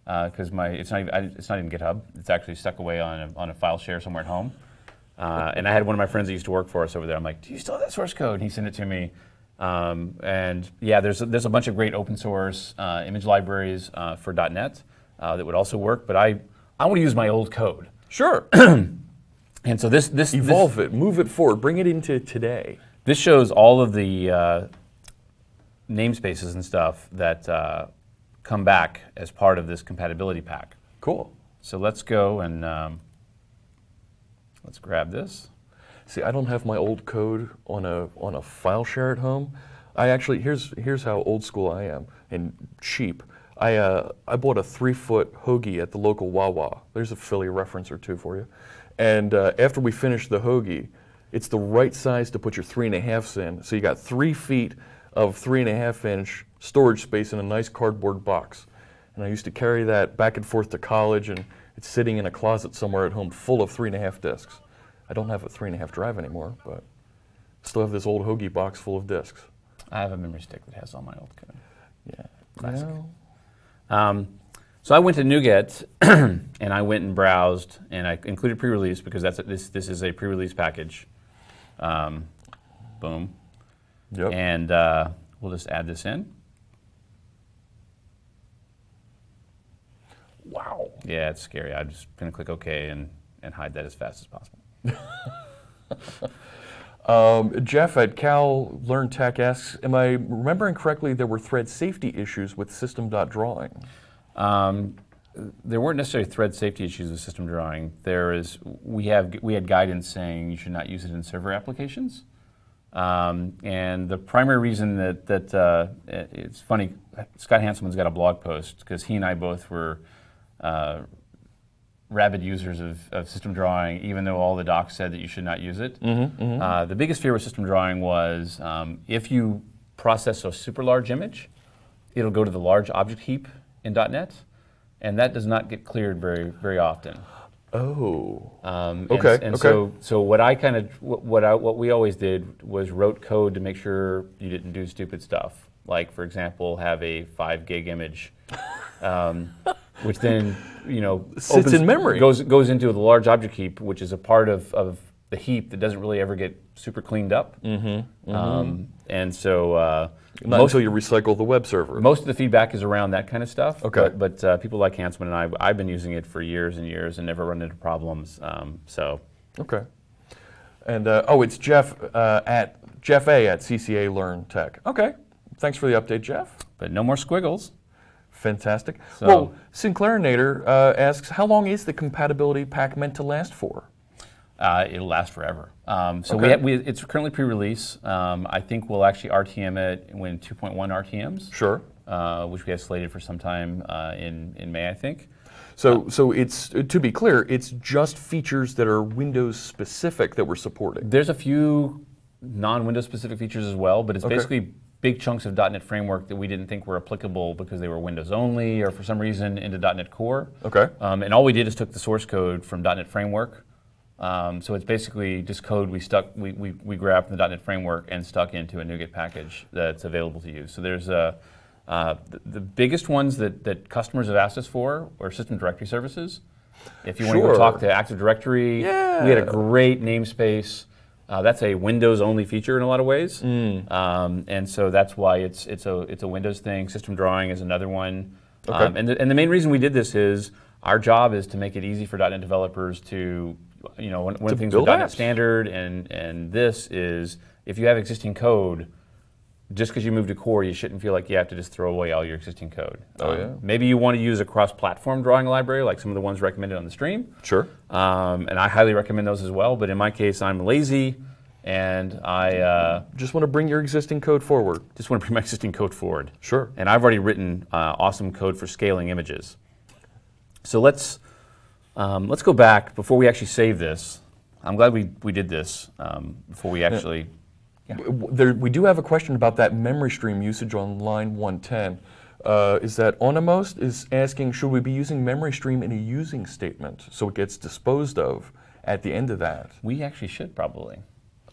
because it's not even GitHub. It's actually stuck away on a file share somewhere at home. And I had one of my friends that used to work for us over there. I'm like, do you still have that source code? And he sent it to me. And yeah, there's a bunch of great open source image libraries for .NET that would also work. But I want to use my old code.
Sure.
And so this
evolve it, move it forward, bring it into today.
This shows all of the namespaces and stuff that come back as part of this compatibility pack.
Cool.
So let's go and let's grab this.
See, I don't have my old code on a file share at home. I actually, here's how old school I am and cheap. I bought a 3-foot hoagie at the local Wawa. There's a Philly reference or two for you. And after we finished the hoagie, it's the right size to put your 3.5s in. So you got 3 feet of 3.5-inch storage space in a nice cardboard box. And I used to carry that back and forth to college, and it's sitting in a closet somewhere at home full of 3.5 discs. I don't have a 3.5 drive anymore, but still have this old hoagie box full of discs.
I have a memory stick that has all my old code.
Yeah,
classic. So I went to NuGet and I went and browsed, and I included pre-release because this is a pre-release package. Boom.
Yep.
And we'll just add this in.
Wow.
Yeah, it's scary. I'm just going to click OK and hide that as fast as possible.
Jeff at Cal Learn Tech asks, am I remembering correctly there were thread safety issues with system.drawing?
There weren't necessarily thread safety issues with system drawing. We had guidance saying you should not use it in server applications. And the primary reason that it's funny, Scott Hanselman's got a blog post because he and I both were rabid users of system drawing, even though all the docs said that you should not use it. The biggest fear with system drawing was if you process a super large image, it'll go to the large object heap in .NET, and that does not get cleared very often.
Oh.
Okay. And so what we always did was wrote code to make sure you didn't do stupid stuff. Like, for example, have a 5 gig image, which then
sits in memory,
goes into the large object heap, which is a part of the heap that doesn't really ever get super cleaned up. And so
not until you recycle the web server.
Most of the feedback is around that kind of stuff.
Okay.
But people like Hanselman and I've been using it for years and years and never run into problems.
Okay. And it's Jeff A at CCA Learn Tech. Okay. Thanks for the update, Jeff.
But no more squiggles.
Fantastic.
So,
well, Sinclairinator asks, how long is the compatibility pack meant to last for?
It'll last forever. It's currently pre-release. I think we'll actually RTM it when 2.1 RTMs.
Sure.
Which we have slated for sometime in May, I think.
So it's, to be clear, it's just features that are Windows specific that we're supporting.
There's a few non-Windows specific features as well, but it's basically big chunks of .NET Framework that we didn't think were applicable because they were Windows only or for some reason into .NET Core.
Okay.
And all we did is took the source code from .NET Framework. So it's basically just code we grabbed from the .NET Framework and stuck into a NuGet package that's available to use. So there's the biggest ones that customers have asked us for are system directory services. If you want to go talk to Active Directory, we had a great namespace. That's a Windows-only feature in a lot of ways, and so that's why it's a Windows thing. System drawing is another one, and the main reason we did this is our job is to make it easy for .NET developers to, one of the things with .NET Standard and this is if you have existing code, just because you move to core, you shouldn't feel like you have to just throw away all your existing code. Maybe you want to use a cross-platform drawing library, like some of the ones recommended on the stream.
Sure.
And I highly recommend those as well. But in my case, I'm lazy, and I
just want to bring your existing code forward.
Just want to bring my existing code forward.
Sure.
And I've already written awesome code for scaling images. So let's go back before we actually save this. I'm glad we did this before we actually.
Yeah. We do have a question about that memory stream usage on line 110. Is that Onimost is asking, should we be using memory stream in a using statement so it gets disposed of at the end of that?
We actually should probably.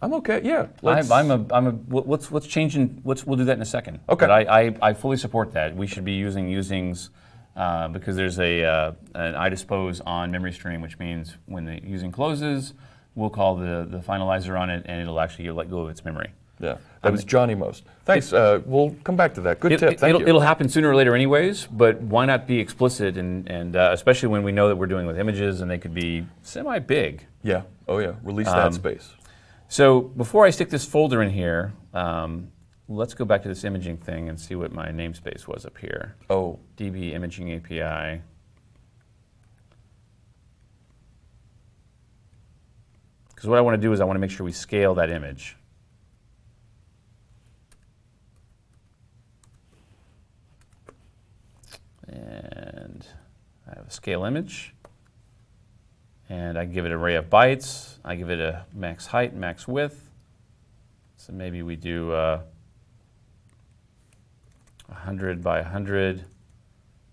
I'm okay. Yeah.
What's changing? We'll do that in a second.
Okay.
But I fully support that. We should be using usings because there's an iDispose on memory stream, which means when the using closes, we'll call the finalizer on it, and it'll actually let go of its memory.
Yeah, that was Johnny Most. Thanks. We'll come back to that. Good tip. Thank you.
It'll happen sooner or later, anyways. But why not be explicit, and especially when we know that we're doing with images, and they could be semi-big.
Yeah. Oh yeah. Release that space.
So before I stick this folder in here, let's go back to this imaging thing and see what my namespace was up here.
Oh.
DB imaging API. Because what I want to do is I want to make sure we scale that image. And I have a scale image. And I give it an array of bytes. I give it a max height, max width. So maybe we do 100 by 100.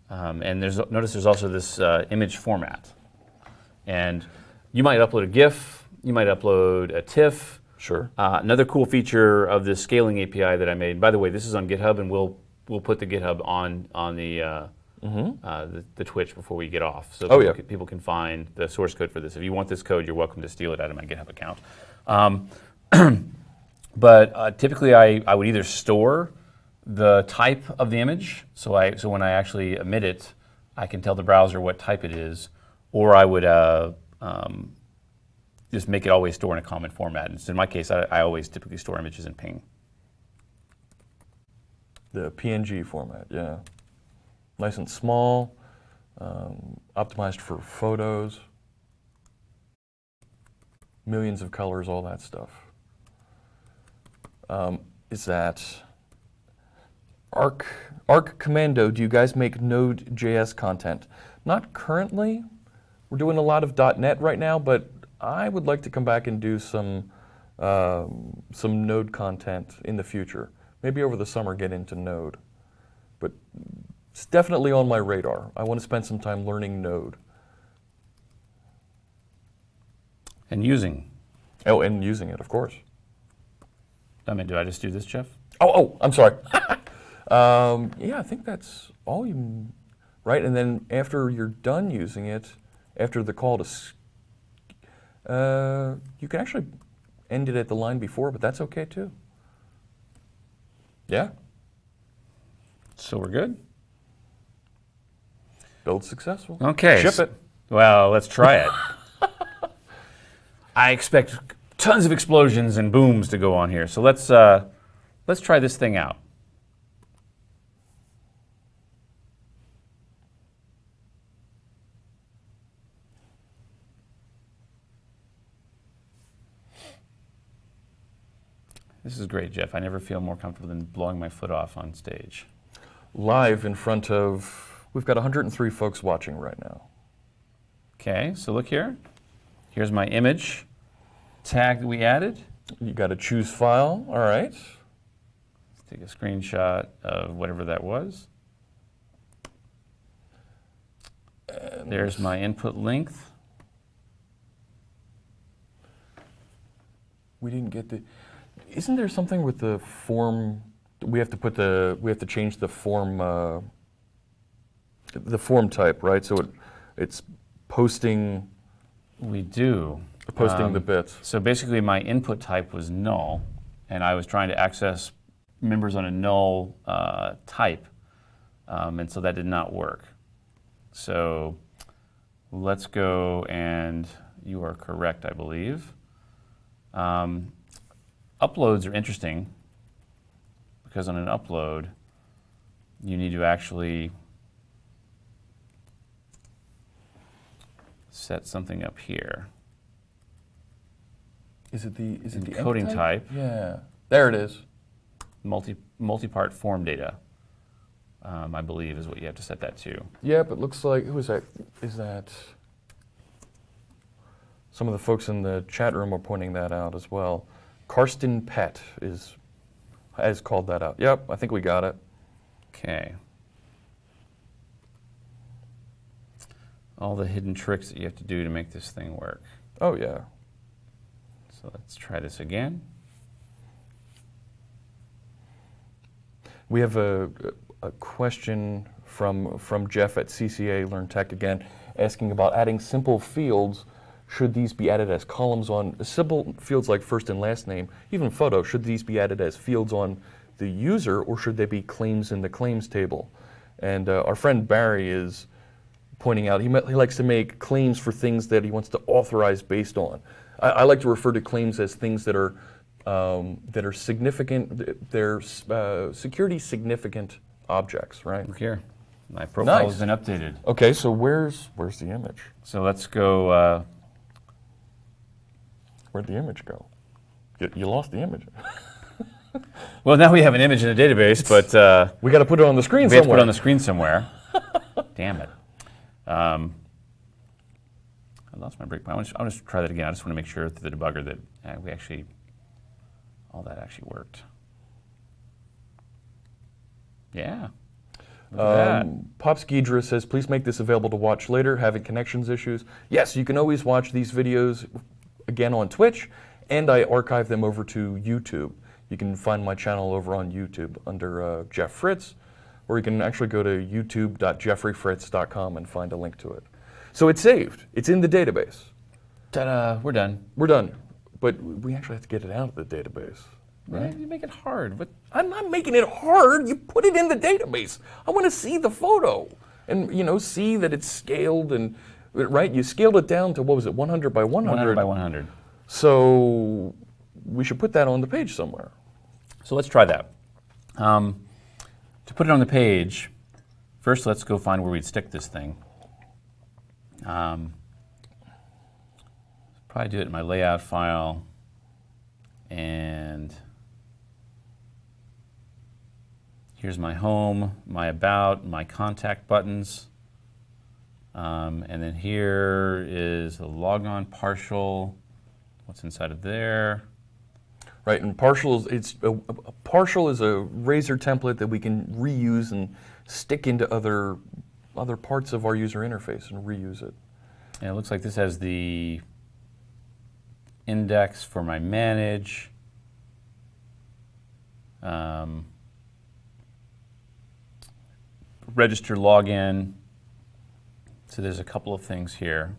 And notice there's also this image format. And you might upload a GIF. You might upload a TIFF.
Sure.
Another cool feature of this scaling API that I made. By the way, this is on GitHub, and we'll put the GitHub on the Twitch before we get off, so people can find the source code for this. If you want this code, you're welcome to steal it out of my GitHub account. But typically, I would either store the type of the image, so when I actually emit it, I can tell the browser what type it is, or I would just make it always store in a common format. And so in my case, I always typically store images in PNG.
The PNG format, yeah. Nice and small, optimized for photos, millions of colors, all that stuff. Is that Arc Commando? Do you guys make Node.js content? Not currently. We're doing a lot of .NET right now, but I would like to come back and do some Node content in the future. Maybe over the summer get into Node. But it's definitely on my radar. I want to spend some time learning Node.
And using.
Oh, and using it, of course.
I mean, do I just do this, Jeff?
Oh, I'm sorry. Yeah, I think that's all you, right? And then after you're done using it, after the call to, you can actually end it at the line before, but that's okay too. Yeah.
So we're good?
Build successful.
Okay.
Ship it.
Well, let's try it. I expect tons of explosions and booms to go on here. So let's try this thing out. This is great, Jeff. I never feel more comfortable than blowing my foot off on stage.
Live in front of, we've got 103 folks watching right now.
Okay, so look here. Here's my image tag that we added.
You got to choose file, all right.
Let's take a screenshot of whatever that was. And there's my input length.
We didn't get the, isn't there something with the form, we have to change the form type, right? So it's posting.
We do.
Posting the bits.
So basically my input type was null, and I was trying to access members on a null type, and so that did not work. So let's go, and you are correct, I believe. Uploads are interesting because on an upload, you need to actually set something up here.
Is it the
encoding type?
Yeah, there it is.
Multi-part form data, I believe, is what you have to set that to.
Yep, it looks like, who is that? Is that, some of the folks in the chat room are pointing that out as well. Karsten Pett has called that out. Yep, I think we got it.
Okay. All the hidden tricks that you have to do to make this thing work.
Oh yeah.
So let's try this again.
We have a question from Jeff at CCA Learn Tech again, asking about adding simple fields. Should these be added as columns on simple fields like first and last name, even photo? Should these be added as fields on the user, or should they be claims in the claims table? And our friend Barry is pointing out he likes to make claims for things that he wants to authorize based on. I like to refer to claims as things that are that are significant. They're security significant objects, right?
Look here. My profile
Nice.
has been updated.
Okay, so where's the image?
So let's go.
Where'd the image go? You lost the image.
Well, now we have an image in a database, but
We got to put it on the screen
we have to
somewhere.
put it on the screen somewhere. Damn it. I lost my breakpoint. I'll just try that again. I just want to make sure through the debugger that we actually, all that actually worked. Yeah. Look at that.
Pops Ghidra says, please make this available to watch later, having connections issues. Yes, you can always watch these videos again on Twitch, and I archive them over to YouTube. You can find my channel over on YouTube under Jeff Fritz, or you can actually go to youtube.jeffreyfritz.com and find a link to it. So it's saved. It's in the database.
Ta-da, we're done.
We're done. But we actually have to get it out of the database.
Right? You make it hard. But
I'm not making it hard. You put it in the database. I want to see the photo and, you know, see that it's scaled and, right? You scaled it down to, what was it, 100 by 100?
100 by 100.
So we should put that on the page somewhere.
So let's try that. To put it on the page, first let's go find where we'd stick this thing. Probably do it in my layout file, and here's my home, my about, my contact buttons, and then here is the logon partial. What's inside of there?
Right, and partial is a partial is a Razor template that we can reuse and stick into other parts of our user interface and reuse it.
And it looks like this has the index for my manage. Register login. So there's a couple of things here.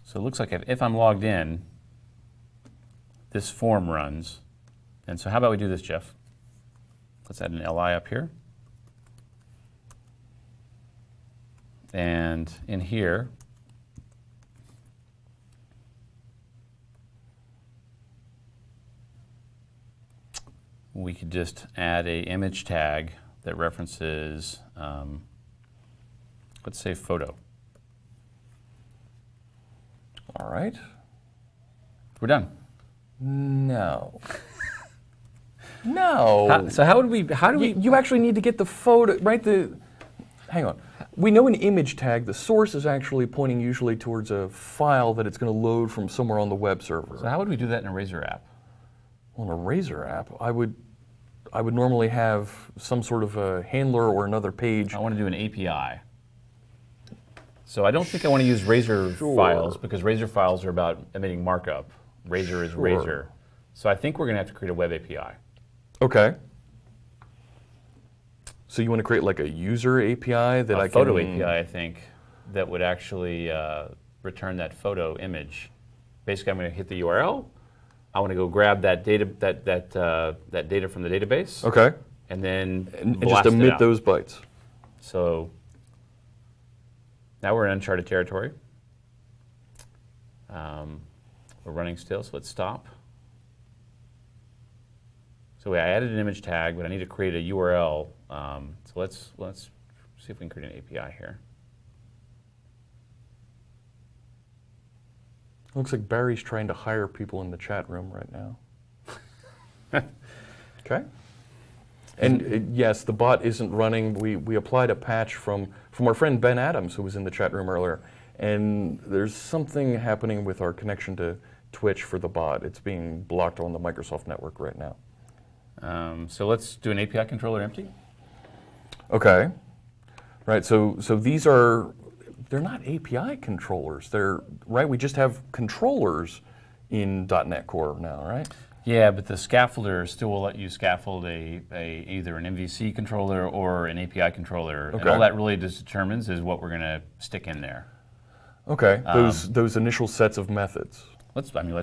So it looks like if I'm logged in, this form runs. And so how about we do this, Jeff? Let's add an LI up here. And in here, we could just add a image tag that references, let's say photo.
All right.
We're done.
No. No.
So how do we?
You actually need to get the photo, right? Hang on. We know an image tag, the source is actually pointing usually towards a file that it's going to load from somewhere on the web server.
So how would we do that in a Razor app?
On a Razor app, I would normally have some sort of a handler or another page.
I want to do an API. So I don't think I want to use Razor files, because Razor files are about emitting markup. Razor is Razor. So I think we're going to have to create a web API.
Okay. So you want to create like a user API that I can...
photo API, I think, that would actually return that photo image. Basically, I'm going to hit the URL. I want to go grab that data, that data from the database.
Okay.
And then
And
blast
just emit
it out.
those bytes.
So now we're in uncharted territory. We're running still, so let's stop. So I added an image tag, but I need to create a URL. So let's see if we can create an API here.
Looks like Barry's trying to hire people in the chat room right now. Okay. And yes, the bot isn't running. We applied a patch from our friend Ben Adams, who was in the chat room earlier. And there's something happening with our connection to Twitch for the bot. It's being blocked on the Microsoft network right now.
So let's do an API controller empty.
Okay. Right, so these are, they're not API controllers. They're, right, we just have controllers in .NET Core now, right?
Yeah, but the scaffolder still will let you scaffold either an MVC controller or an API controller.
Okay.
And all that really just determines is what we're going to stick in there.
Okay, those initial sets of methods.
Let's do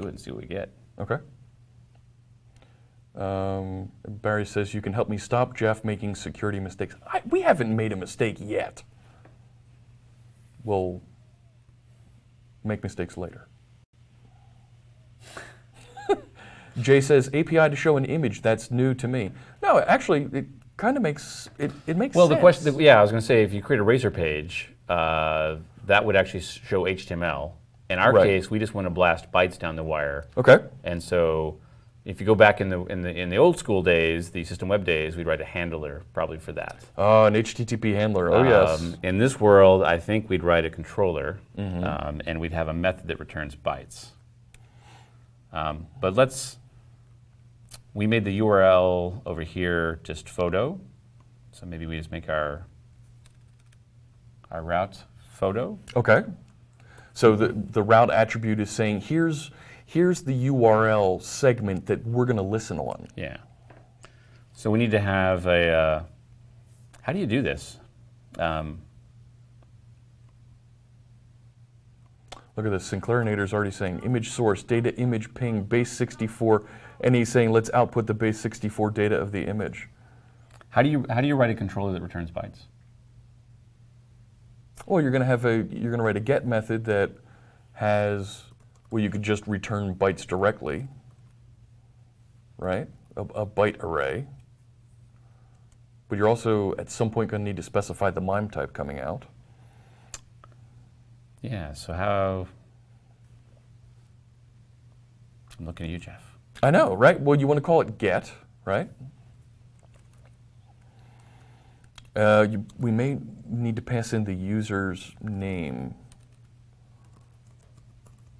it and see what we get.
Okay. Barry says, you can help me stop Jeff making security mistakes. We haven't made a mistake yet. Well, make mistakes later. Jay says, API to show an image, that's new to me. No, actually, it kind of makes, it makes
well,
sense.
the question, yeah, I was going to say, if you create a razor page, that would actually show HTML. In our case, we just want to blast bytes down the wire.
Okay.
And so, if you go back in the old school days, the system web days, we'd write a handler probably for that.
Oh, an HTTP handler. Oh, yes.
In this world, I think we'd write a controller, and we'd have a method that returns bytes. But we made the URL over here just photo. So maybe we just make our route photo.
Okay. So the route attribute is saying, here's the URL segment that we're going to listen on.
Yeah. So we need to have a, how do you do this?
Look at this, Sinclairinator's already saying image source, data image ping, base 64, and he's saying let's output the base 64 data of the image.
How do you write a controller that returns bytes?
Well, you're going to write a get method that has, well, you could just return bytes directly, right? A byte array. But you're also at some point going to need to specify the MIME type coming out.
Yeah, so how, I'm looking at you, Jeff.
I know, right? Well, you want to call it get, right? We may need to pass in the user's name,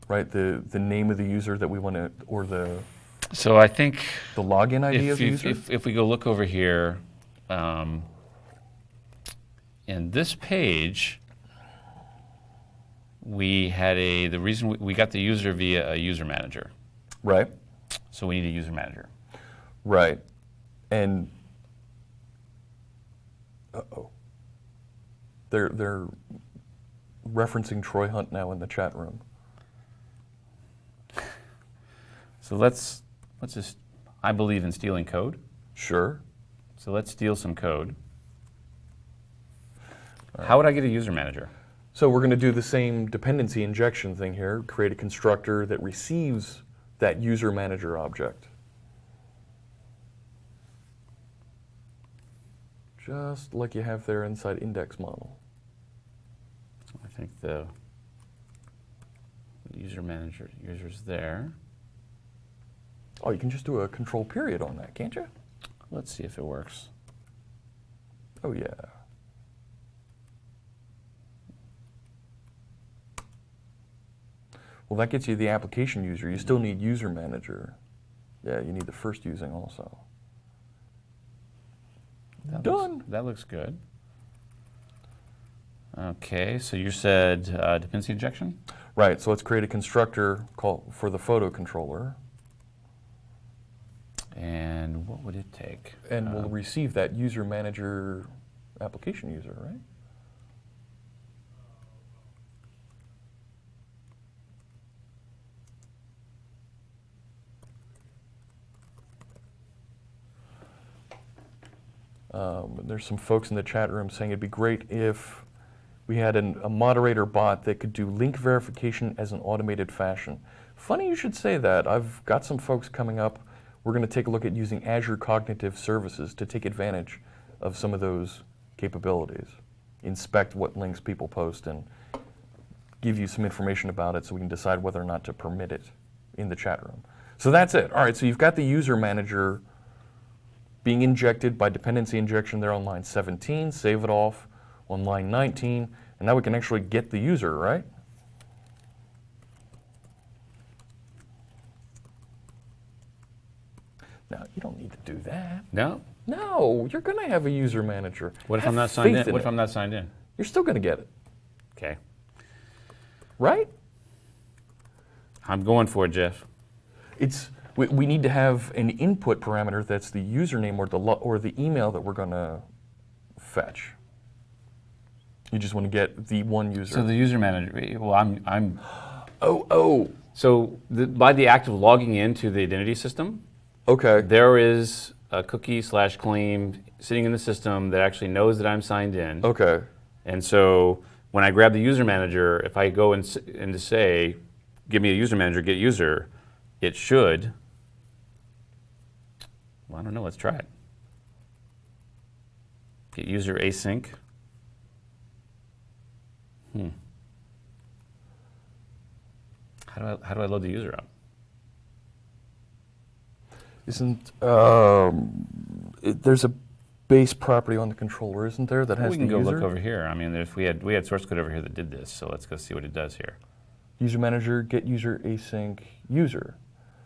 right? The name of the user that we want to, or the.
So I think
the login ID of the user.
If we go look over here, in this page, we had the reason we got the user via a user manager.
Right.
So we need a user manager.
Right. And uh-oh. They're referencing Troy Hunt now in the chat room.
So let's just, I believe in stealing code.
Sure.
So let's steal some code. Right. How would I get a user manager?
So we're going to do the same dependency injection thing here, create a constructor that receives that user manager object. Just like you have there inside index model.
I think the user manager, user's there.
Oh, you can just do a control period on that, can't you?
Let's see if it works.
Oh, yeah. Well, that gets you the application user. You still need user manager. Yeah, you need the first using also. Done.
That looks good. Okay, so you said dependency injection?
Right, so let's create a constructor for the photo controller.
And what would it take?
And we'll receive that user manager application user, right? There's some folks in the chat room saying it'd be great if we had a moderator bot that could do link verification as an automated fashion. Funny you should say that. I've got some folks coming up. We're going to take a look at using Azure Cognitive Services to take advantage of some of those capabilities. Inspect what links people post and give you some information about it so we can decide whether or not to permit it in the chat room. So that's it. All right, so you've got the user manager being injected by dependency injection there on line 17, save it off on line 19, and now we can actually get the user, right? Now, you don't need to do that.
No?
No, you're going to have a user manager.
What if I'm not signed in? What if I'm not signed in?
You're still going to get it.
Okay.
Right?
I'm going for it, Jeff.
We need to have an input parameter that's the username or the email that we're going to fetch. You just want to get the one user.
So the user manager. Well, I'm.
Oh.
So by the act of logging into the identity system,
okay,
there is a cookie/claim sitting in the system that actually knows that I'm signed in.
Okay.
And so when I grab the user manager, if I go and to say, give me a user manager, get user, it should, well, I don't know, let's try it. Get user async. How do I load the user up?
Isn't there's a base property on the controller, isn't there, that has
We
the
can go
user?
look over here. I mean, if we had source code over here that did this, so let's go see what it does here.
User manager, get user async user.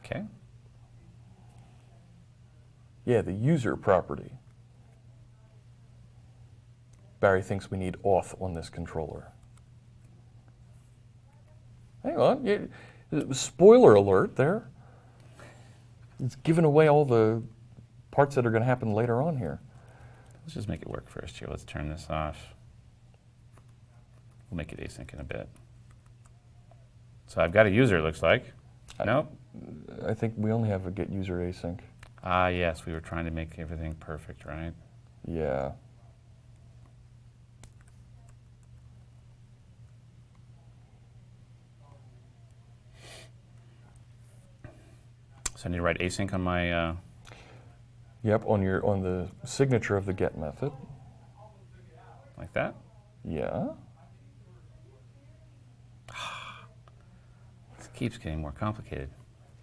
Okay.
Yeah, the user property. Barry thinks we need auth on this controller. Hang on, spoiler alert there. It's giving away all the parts that are going to happen later on here.
Let's just make it work first here. Let's turn this off. We'll make it async in a bit. So I've got a user, it looks like. Nope.
I think we only have a get user async.
Ah, yes, we were trying to make everything perfect, right?
Yeah.
So I need to write async on my...
Yep, on the signature of the get method.
like that?
Yeah.
This keeps getting more complicated.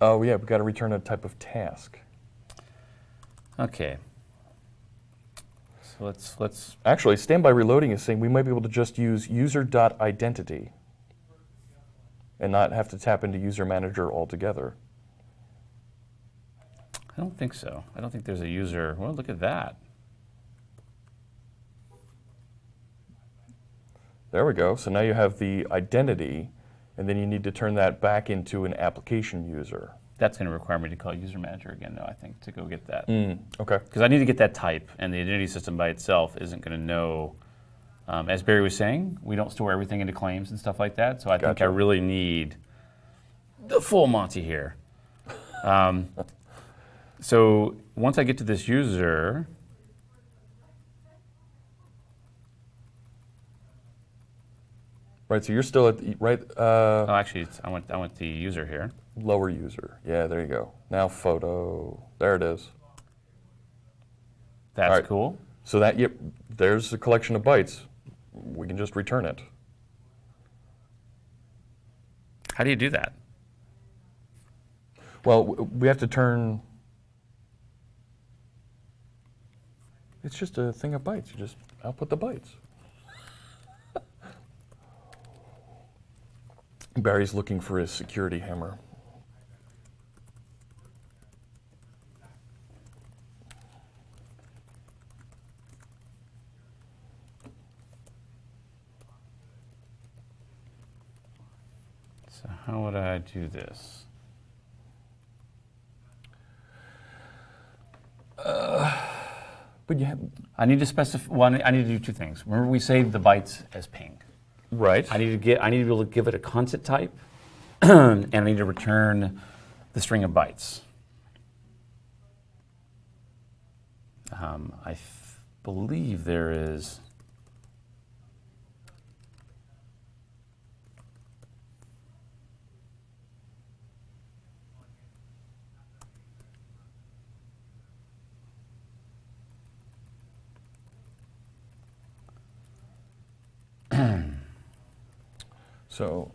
Oh yeah, we've got to return a type of task.
Okay. So let's
Actually, standby reloading is saying we might be able to just use user.identity and not have to tap into user manager altogether.
I don't think so. I don't think there's a user. Well, look at that.
There we go. So now you have the identity, and then you need to turn that back into an application user.
That's going to require me to call user manager again, though, I think, to go get that.
Okay.
Because I need to get that type, and the identity system by itself isn't going to know. As Barry was saying, we don't store everything into claims and stuff like that, so I think I really need the full Monty here. So once I get to this user,
right. So you're still at the, right.
oh, actually, I want the user here.
Lower user. Yeah, there you go. Now photo. There it is.
That's
right.
cool.
So that, yep, there's a collection of bytes. We can just return it.
How do you do that?
Well, we have to turn. It's just a thing of bytes. You just output the bytes. Barry's looking for his security hammer.
So how would I do this?
But you have,
I need to specify. Well, I need to do two things. Remember, we saved the bytes as ping.
right.
I need to be able to give it a constant type, and I need to return the string of bytes. I believe there is.
So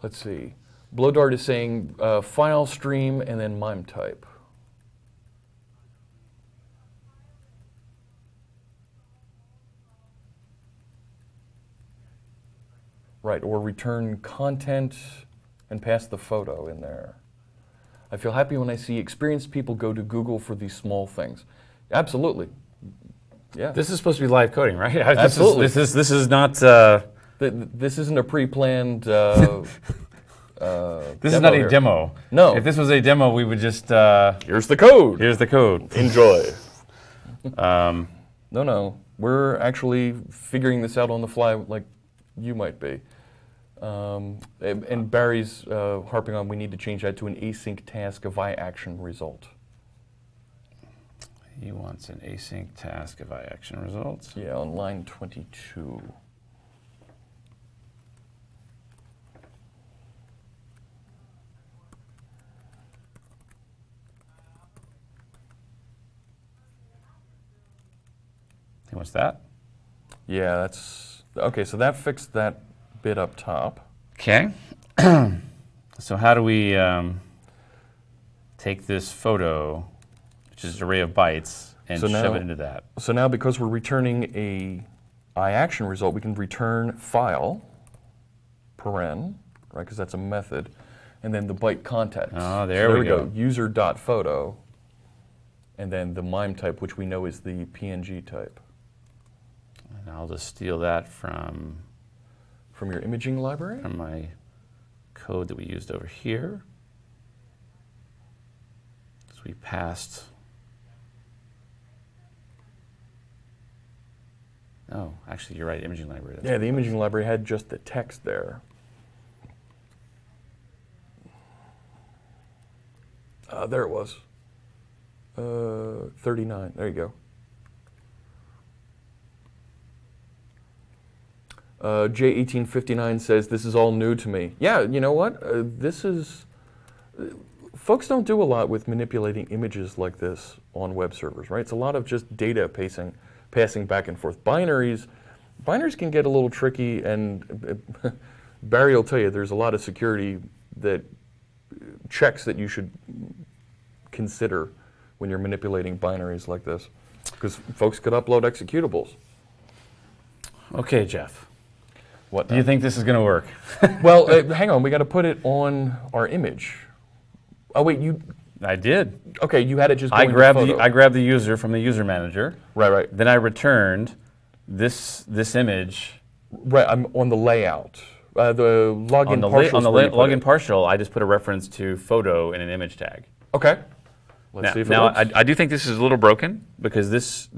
let's see. Blowdart is saying file stream and then MIME type. Right, or return content and pass the photo in there. I feel happy when I see experienced people go to Google for these small things. Absolutely. Yeah.
This is supposed to be live coding, right?
Absolutely.
This is not.
This isn't a pre-planned.
This is not a demo.
No.
If this was a demo, we would just.
Here's the code.
Here's the code.
Enjoy. No. We're actually figuring this out on the fly, like you might be. And Barry's harping on we need to change that to an async task, a via action result.
He wants an async task of action results.
Yeah, on line 22.
What's that?
Yeah, that's okay. So that fixed that bit up top.
Okay. So how do we take this photo, which is an array of bytes, and shove it into that?
So now, because we're returning a iAction result, we can return file, paren, right? Because that's a method, and then the byte context.
Oh, there we go.
User.photo, and then the MIME type, which we know is the PNG type.
And I'll just steal that from
your imaging library?
From my code that we used over here. So we passed. Oh, actually, you're right, imaging library.
Yeah, the imaging library had just the text there. There it was. 39, there you go. J1859 says, this is all new to me. Yeah, you know what? This is... folks don't do a lot with manipulating images like this on web servers, right? It's a lot of just data passing back and forth. Binaries can get a little tricky, and Barry will tell you there's a lot of security checks that you should consider when you're manipulating binaries like this, because folks could upload executables.
Okay, Jeff.
What
do you think this is going to work?
Well, hang on. We got to put it on our image. Oh wait,
I did.
Okay, you had it just.
I grabbed the user from the user manager.
Right.
Then I returned this image.
Right. I'm on the layout. The login partial.
On the login partial, I just put a reference to photo in an image tag.
Okay. Let's see if it works.
I do think this is a little broken because this.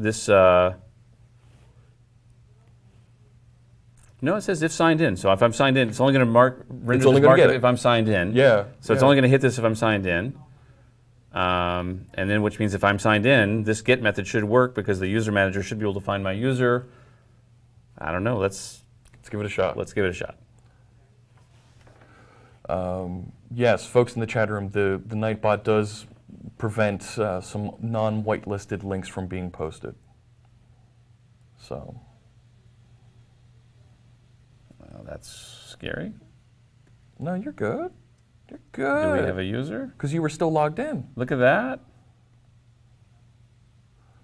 No, it says if signed in. So if I'm signed in, it's only going to render this markup if I'm signed in.
Yeah.
So it's only going to hit this if I'm signed in. And then, which means if I'm signed in, this get method should work because the user manager should be able to find my user. I don't know. Let's
give it a shot.
Let's give it a shot.
Yes, folks in the chat room, the Nightbot does prevent some non-whitelisted links from being posted. So.
Well, that's scary.
No, you're good. You're good.
Do we have a user?
Because you were still logged in.
Look at that.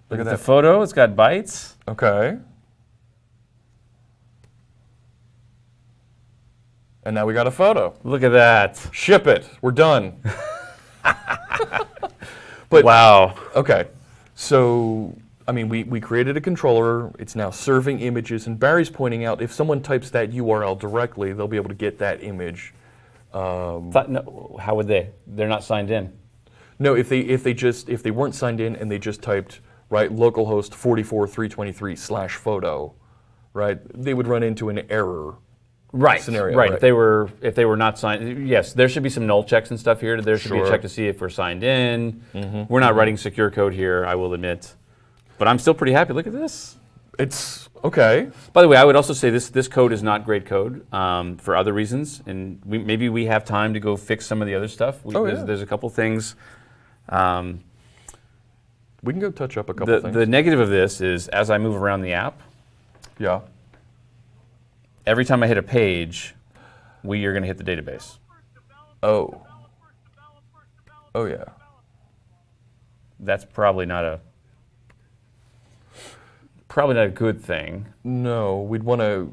Look at
the photo. It's got bytes.
Okay. And now we got a photo.
Look at that.
Ship it. We're done. But
wow.
Okay. So, I mean, we created a controller. It's now serving images. And Barry's pointing out if someone types that URL directly, they'll be able to get that image.
No, how would they? They're not signed in.
No, if they weren't signed in and they just typed localhost 44.323/photo, right? They would run into an error. Scenario.
Right. If they were not signed, yes, there should be some null checks and stuff here. There should be a check to see if we're signed in. We're not writing secure code here, I will admit, but I'm still pretty happy. Look at this.
It's okay.
By the way, I would also say this code is not great code for other reasons, and maybe we have time to go fix some of the other stuff. There's a couple things.
We can go touch up a couple things.
The negative of this is as I move around the app.
Yeah.
Every time I hit a page, we are going to hit the database.
Oh. Oh yeah.
That's probably not a good thing.
No, we'd want to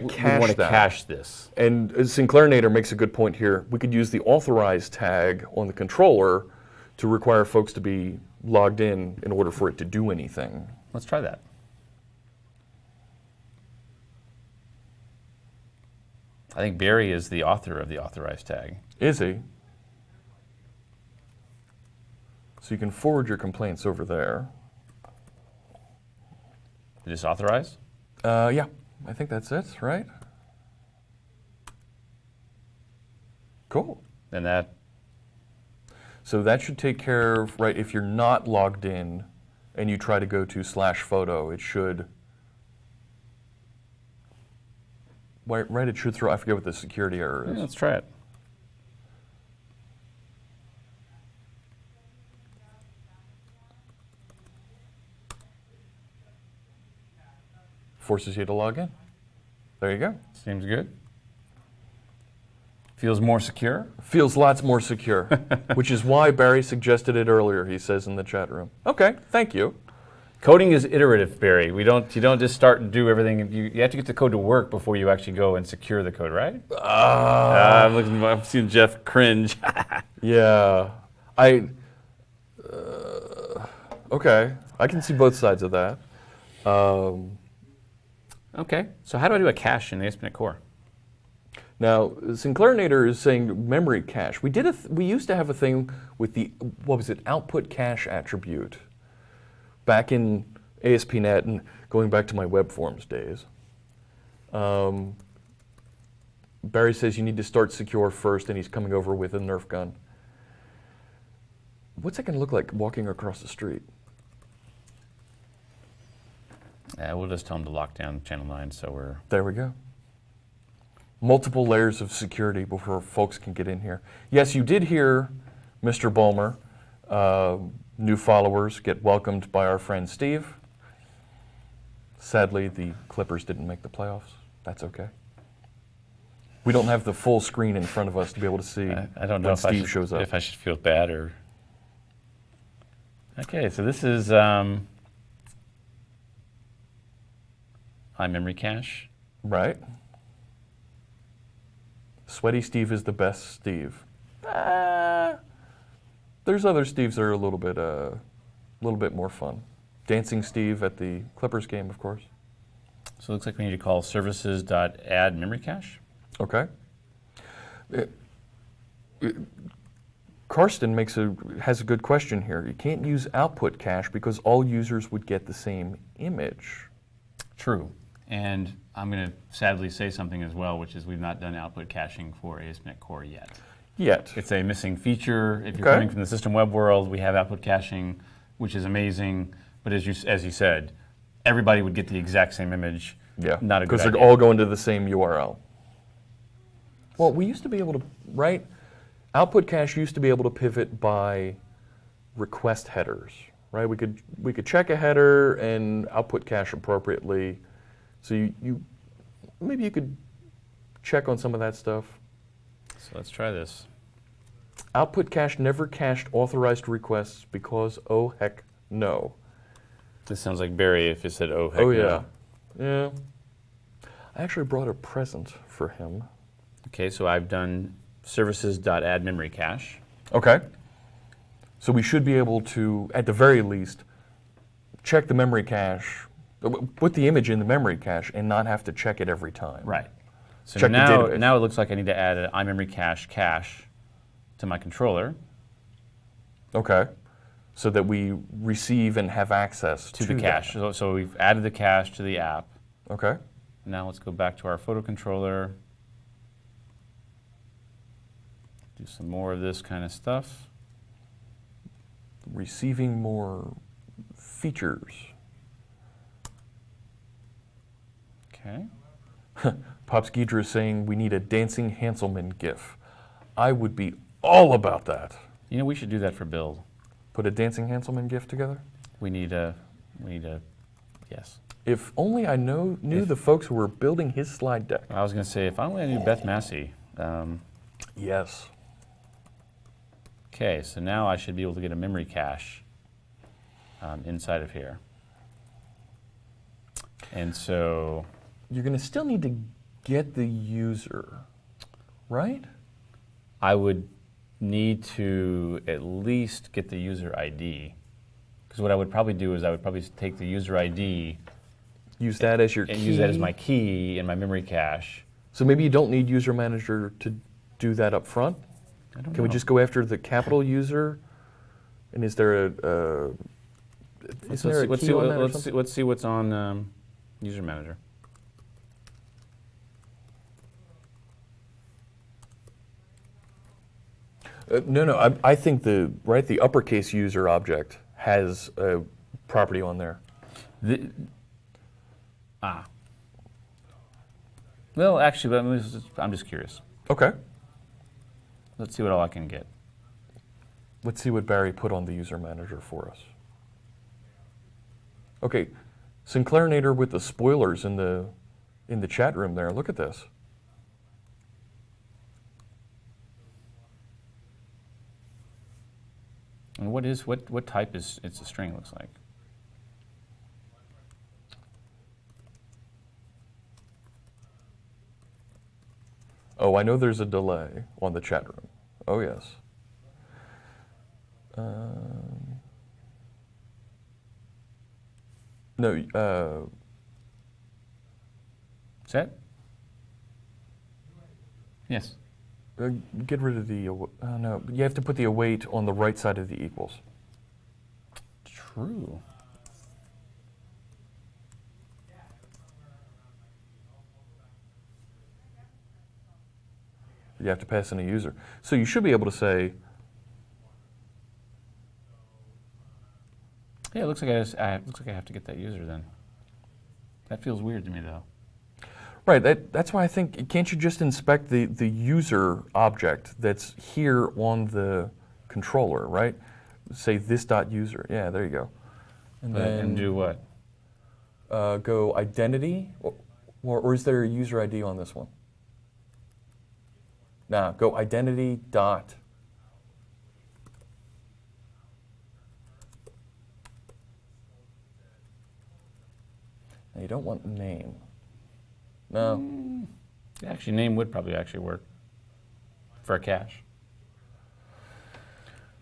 cache this.
And Sinclair Nader makes a good point here. We could use the authorize tag on the controller to require folks to be logged in order for it to do anything.
Let's try that. I think Barry is the author of the authorized tag.
Is he? So you can forward your complaints over there.
Is this authorized?
Yeah, I think that's it, right? Cool.
And that.
So that should take care of, right, if you're not logged in and you try to go to /photo, it should. Right, it should throw, I forget what the security error is.
Yeah, let's try it.
forces you to log in. There you go.
Seems good. Feels more secure.
Feels lots more secure, which is why Barry suggested it earlier, he says in the chat room. Okay, thank you.
Coding is iterative, Barry. You don't just start and do everything. You have to get the code to work before you actually go and secure the code, right? I'm seeing Jeff cringe.
Yeah. Okay, I can see both sides of that.
Okay, so how do I do a cache in ASP.NET Core?
Now, Sinclair Nader is saying memory cache. We used to have a thing with the, what was it, output cache attribute back in ASP.NET and going back to my web forms days. Barry says you need to start secure first, and he's coming over with a Nerf gun. What's that going to look like walking across the street?
We'll just tell him to lock down channel 9, so we're...
There we go. Multiple layers of security before folks can get in here. Yes, you did hear Mr. Ballmer. New followers get welcomed by our friend Steve. Sadly, the Clippers didn't make the playoffs. That's okay. We don't have the full screen in front of us to be able to see
I don't know
when Steve shows up.
if I should feel bad or... Okay, so this is iMemory cache.
Right. Sweaty Steve is the best Steve. There's other Steves that are a little bit more fun. Dancing Steve at the Clippers game, of course.
So it looks like we need to call services.addMemoryCache.
Okay. Karsten has a good question here. You can't use output cache because all users would get the same image.
True. And I'm going to sadly say something as well, which is we've not done output caching for ASP.NET Core yet. It's a missing feature. If you're coming from the system web world, we have output caching, which is amazing. But as you said, everybody would get the exact same image.
Yeah,
not a good idea.
because they're all going to the same URL. Well, we used to be able to, right? Output cache used to be able to pivot by request headers, right? We could check a header and output cache appropriately. So maybe you could check on some of that stuff.
So let's try this.
Output cache never cached authorized requests because oh heck no.
This sounds like Barry if it said oh heck
no.
no.
Yeah. I actually brought a present for him.
Okay, so I've done services.addMemoryCache.
Okay. So we should be able to, at the very least, check the memory cache, put the image in the memory cache and not have to check it every time.
Right. So
check
now
the database.
It looks like I need to add an iMemoryCache cache to my controller.
Okay. So that we receive and have access
to the cache. So we've added the cache to the app.
Okay.
Now let's go back to our photo controller. Do some more of this kind of stuff.
Receiving more features.
Okay.
Pops Gidra is saying we need a dancing Hanselman GIF. I would be all about that.
You know, we should do that for build.
Put a dancing Hanselman GIF together?
We need a, yes.
If only I knew the folks who were building his slide deck.
I was going to say, if only I knew Beth Massey.
Yes.
Okay, so now I should be able to get a memory cache inside of here. And so...
You're going to still need to get the user, right?
I would need to at least get the user ID. Because what I would probably do is I would probably take the user ID.
Use that as your key.
And use that as my key in my memory cache.
So maybe you don't need user manager to do that up front?
I don't know.
Can we just go after the capital user? And is there a
let's see what's on user manager.
No, I think the uppercase user object has a property on there.
Well, actually, I'm just curious.
Okay.
Let's see what all I can get.
Let's see what Barry put on the user manager for us. Okay, Sinclairinator with the spoilers in the chat room there. Look at this.
And what type is it's a string looks like?
Oh, I know there's a delay on the chat room. Oh yes. No.
Set? Yes.
Get rid of the. No, you have to put the await on the right side of the equals.
True.
You have to pass in a user. So you should be able to say.
Yeah, it looks like looks like I have to get that user then. That feels weird to me though.
Right. That's why I think can't you just inspect the user object that's here on the controller, right? Say this dot user. Yeah, there you go.
And do what?
Go identity, or is there a user ID on this one? Nah, go identity dot. Now you don't want name. No.
Actually, name would probably actually work for a cache.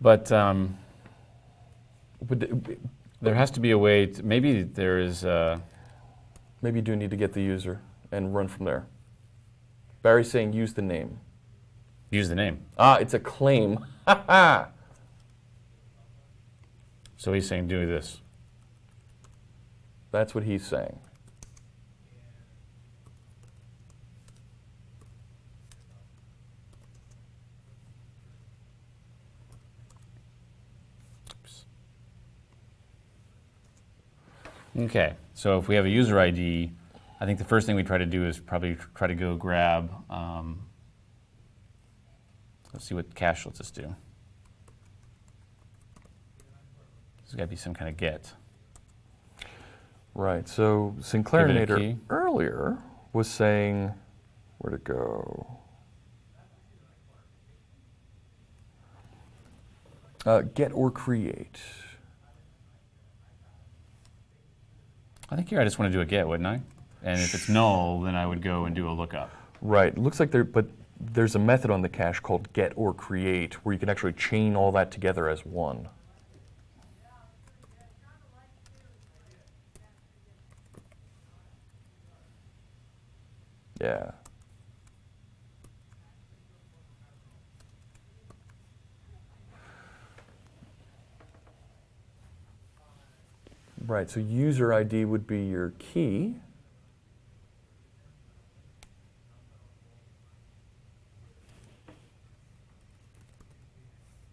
But there has to be a way to, maybe there is.
Maybe you do need to get the user and run from there. Barry's saying use the name.
Use the name.
Ah, it's a claim. Ha ha!
So he's saying do this.
That's what he's saying.
Okay, so if we have a user ID, I think the first thing we try to do is probably try to go grab, let's see what cache lets us do. There's got to be some kind of get.
Right, so Sinclairinator earlier was saying, where'd it go? Get or create.
I think here I just want to do a get, wouldn't I? And if it's null, then I would go and do a lookup.
Right, it looks like there's a method on the cache called get or create where you can actually chain all that together as one. Yeah. Right, so user ID would be your key.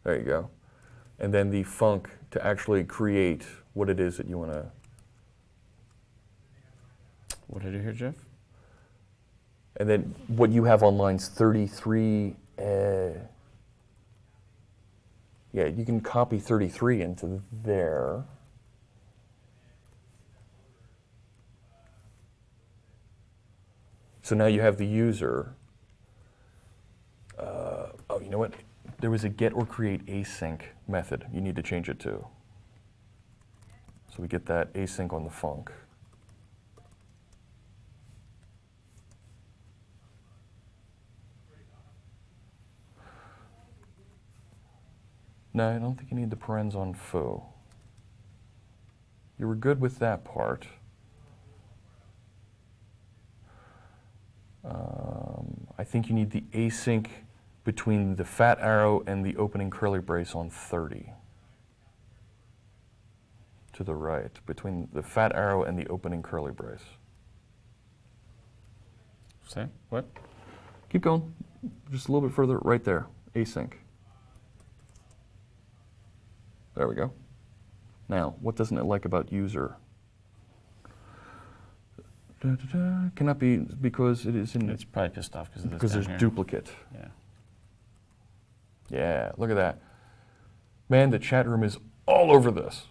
There you go. And then the func to actually create what it is that you want to.
What did I do here, Jeff?
And then what you have on lines 33, yeah, you can copy 33 into there. So now you have the user. Oh, you know what? There was a get or create async method. You need to change it to. So we get that async on the func. No, I don't think you need the parens on foo. You were good with that part. I think you need the async between the fat arrow and the opening curly brace on 30. To the right, between the fat arrow and the opening curly brace.
Say, what?
Keep going. Just a little bit further, right there. Async. There we go. Now, what doesn't it like about user? Cannot be because it is in.
It's probably pissed off because of this.
Because there's
here.
duplicate.
Yeah.
Yeah, look at that. Man, the chat room is all over this.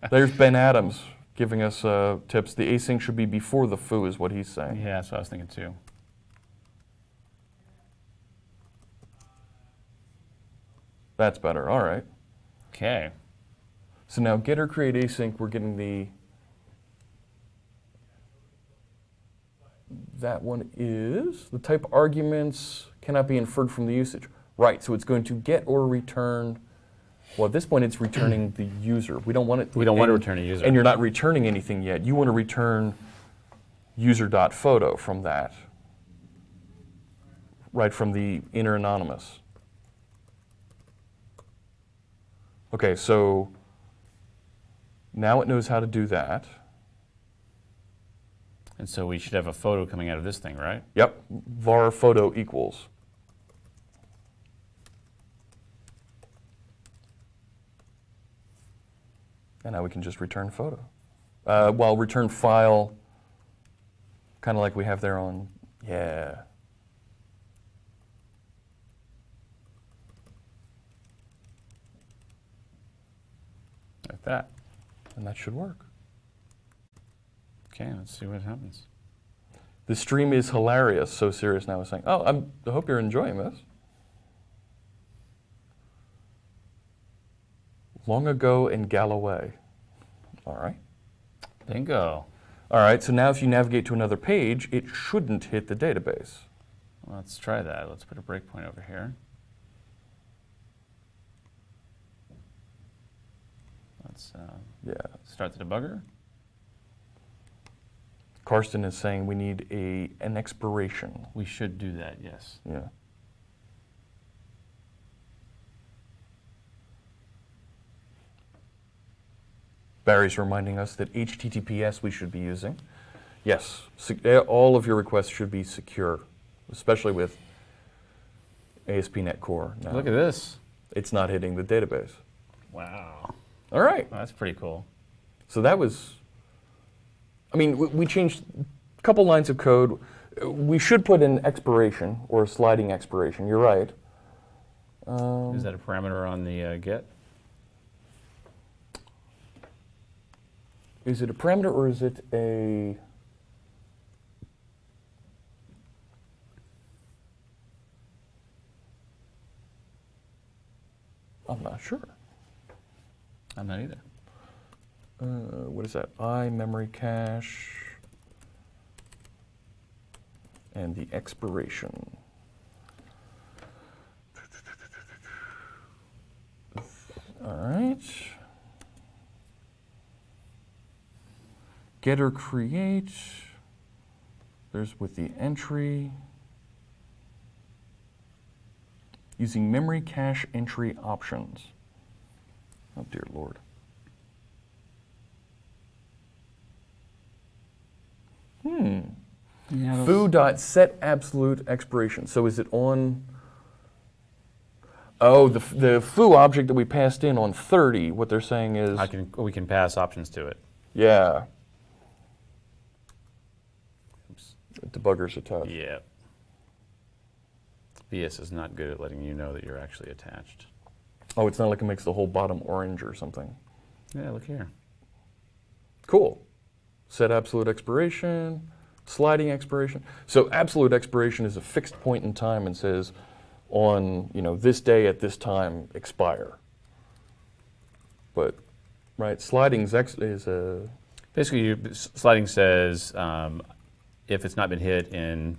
There's Ben Adams giving us tips. The async should be before the foo is what he's saying.
Yeah, that's what I was thinking too.
That's better. All right.
Okay.
So now getter create async, we're getting that one is, the type arguments cannot be inferred from the usage. Right, so it's going to get or return, well, at this point it's returning the user. We don't want it.
We don't want to return a user.
And you're not returning anything yet. You want to return user.photo from that, right from the inner anonymous. Okay, so now it knows how to do that.
And so we should have a photo coming out of this thing, right?
Yep, var photo equals. And now we can just return photo. Well, return file, kind of like we have there on, yeah.
Like that.
And that should work.
Okay, let's see what happens.
The stream is hilarious, so serious now is saying, oh, I hope you're enjoying this. Long ago in Galloway. All right.
Bingo.
All right, so now if you navigate to another page, it shouldn't hit the database.
Let's try that. Let's put a breakpoint over here. Let's start the debugger.
Karsten is saying we need an expiration.
We should do that, yes.
Yeah. Barry's reminding us that HTTPS we should be using. Yes, all of your requests should be secure, especially with ASP.NET Core. Now,
Look at this.
it's not hitting the database.
Wow.
All right.
Well, that's pretty cool.
So that was, I mean, we changed a couple lines of code. We should put an expiration or a sliding expiration. You're right.
Is that a parameter on the get?
Is it a parameter or is it a... I'm not sure.
I'm not either.
What is that? I memory cache and the expiration. All right. Getter create. There's with the entry. Using memory cache entry options. Oh dear Lord.
Yeah,
Foo.set absolute expiration. So is it on? Oh, the foo object that we passed in on 30. What they're saying is
we can pass options to it.
yeah.
Oops.
Debuggers are tough.
Yeah. VS is not good at letting you know that you're actually attached.
Oh, it's not like it makes the whole bottom orange or something.
Yeah, look here.
Cool. Set absolute expiration, sliding expiration. So absolute expiration is a fixed point in time and says on, this day at this time expire. But, right, sliding is a...
Basically, sliding says if it's not been hit in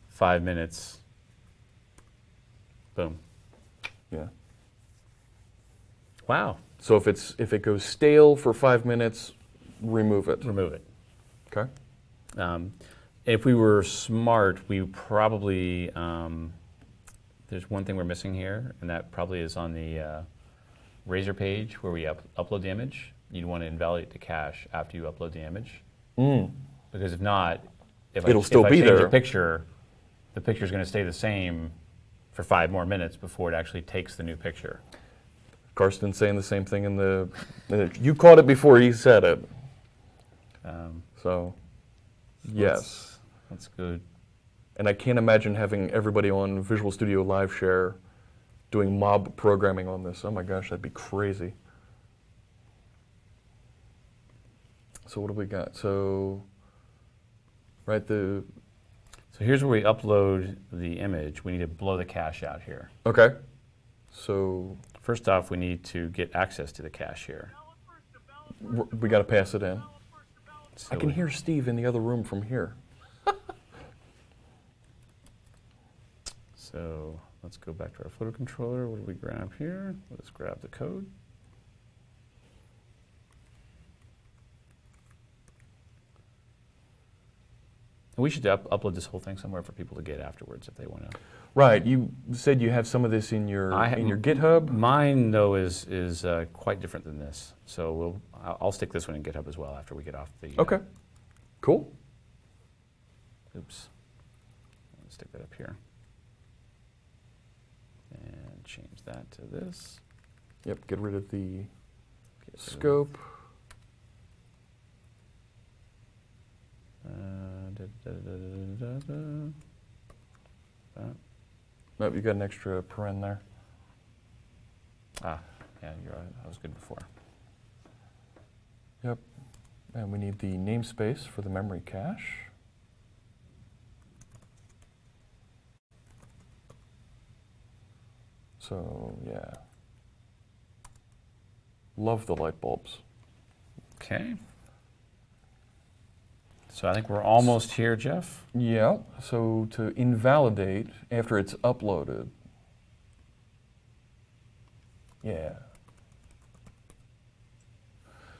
5 minutes, boom.
Yeah.
Wow.
So if it goes stale for 5 minutes, remove it.
Remove it.
Okay.
If we were smart, we probably, there's one thing we're missing here, and that probably is on the Razor page where we upload the image. You'd want to invalidate the cache after you upload the image. Because if not, if I change the picture is going to stay the same for 5 more minutes before it actually takes the new picture.
Karsten's saying the same thing in the... You caught it before he said it. So, yes.
That's good.
And I can't imagine having everybody on Visual Studio Live Share doing mob programming on this. Oh my gosh, that'd be crazy. So what do we got? So, right,
So here's where we upload the image. We need to blow the cache out here.
okay. So
First off, we need to get access to the cache here.
we got to pass it in.
So
I can hear Steve in the other room from here.
So let's go back to our photo controller. What do we grab here? Let's grab the code. And we should upload this whole thing somewhere for people to get afterwards if they want to.
Right. You said you have some of this in your GitHub.
Mine though is quite different than this. So I'll stick this one in GitHub as well after we get off the.
Okay. Cool.
Oops. Let's stick that up here. And change that to this.
Yep. Get rid of the scope. Nope, you got an extra paren there.
Ah, yeah, you're right. That was good before.
Yep. And we need the namespace for the memory cache. So, yeah. Love the light bulbs.
Okay. So I think we're almost here, Jeff.
Yeah, so to invalidate after it's uploaded. Yeah.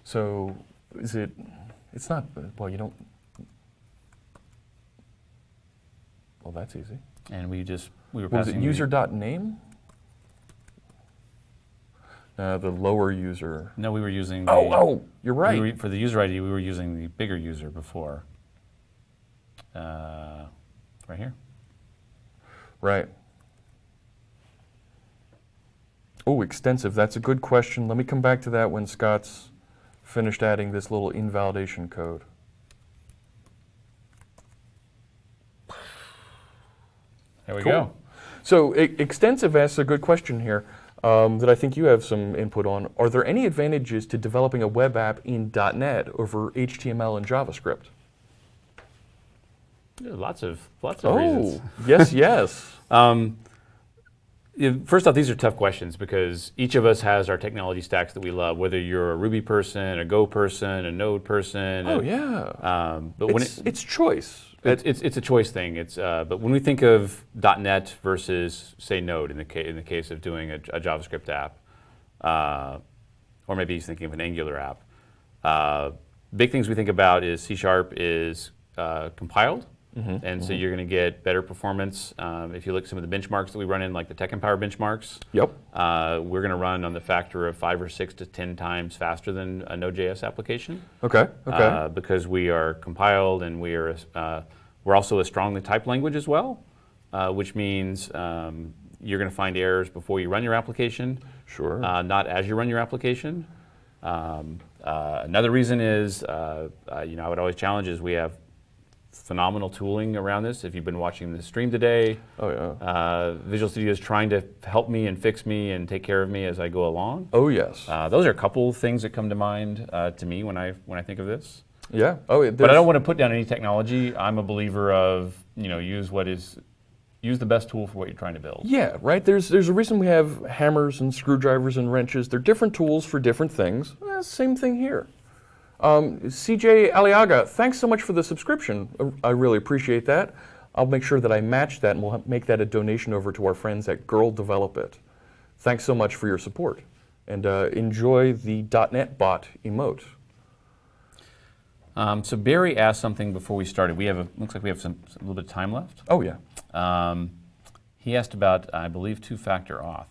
So is it, it's not, well, you don't, well, that's easy.
And we were
Was it
passing
user.name? The lower user.
No, we were using the,
Oh, you're right.
for the user ID, we were using the bigger user before. Right here.
Right. Oh, extensive. That's a good question. Let me come back to that when Scott's finished adding this little invalidation code.
There we
Cool.
go.
So extensive asks a good question here that I think you have some input on. Are there any advantages to developing a web app in .NET over HTML and JavaScript?
Yeah, lots of reasons.
Yes, yes.
First off, these are tough questions because each of us has our technology stacks that we love, whether you're a Ruby person, a Go person, a Node person.
Oh, yeah.
But
it's choice.
It's a choice thing. But when we think of .NET versus, say, Node in the case of doing a JavaScript app, or maybe he's thinking of an Angular app, big things we think about is C# is compiled. And so you're going to get better performance. If you look at some of the benchmarks that we run in, like the Tech Empower benchmarks,
Yep.
We're going to run on the factor of 5 or 6 to 10 times faster than a Node.js application.
Okay. Okay.
Because we are compiled and we're also a strongly typed language as well, which means you're going to find errors before you run your application.
Sure.
Not as you run your application. Another reason is, I would always challenge is we have phenomenal tooling around this. If you've been watching the stream today,
Oh, yeah.
Visual Studio is trying to help me and fix me and take care of me as I go along.
Oh, yes.
Those are a couple things that come to mind to me when I think of this.
Yeah. Oh,
But I don't want to put down any technology. I'm a believer of use the best tool for what you're trying to build.
Yeah, right. There's a reason we have hammers and screwdrivers and wrenches. They're different tools for different things. Same thing here. CJ Aliaga, thanks so much for the subscription. I really appreciate that. I'll make sure that I match that and we'll make that a donation over to our friends at Girl Develop It. Thanks so much for your support. And enjoy the .NET Bot emote.
So Barry asked something before we started. Looks like we have a little bit of time left.
Oh, yeah.
He asked about, I believe, two-factor auth.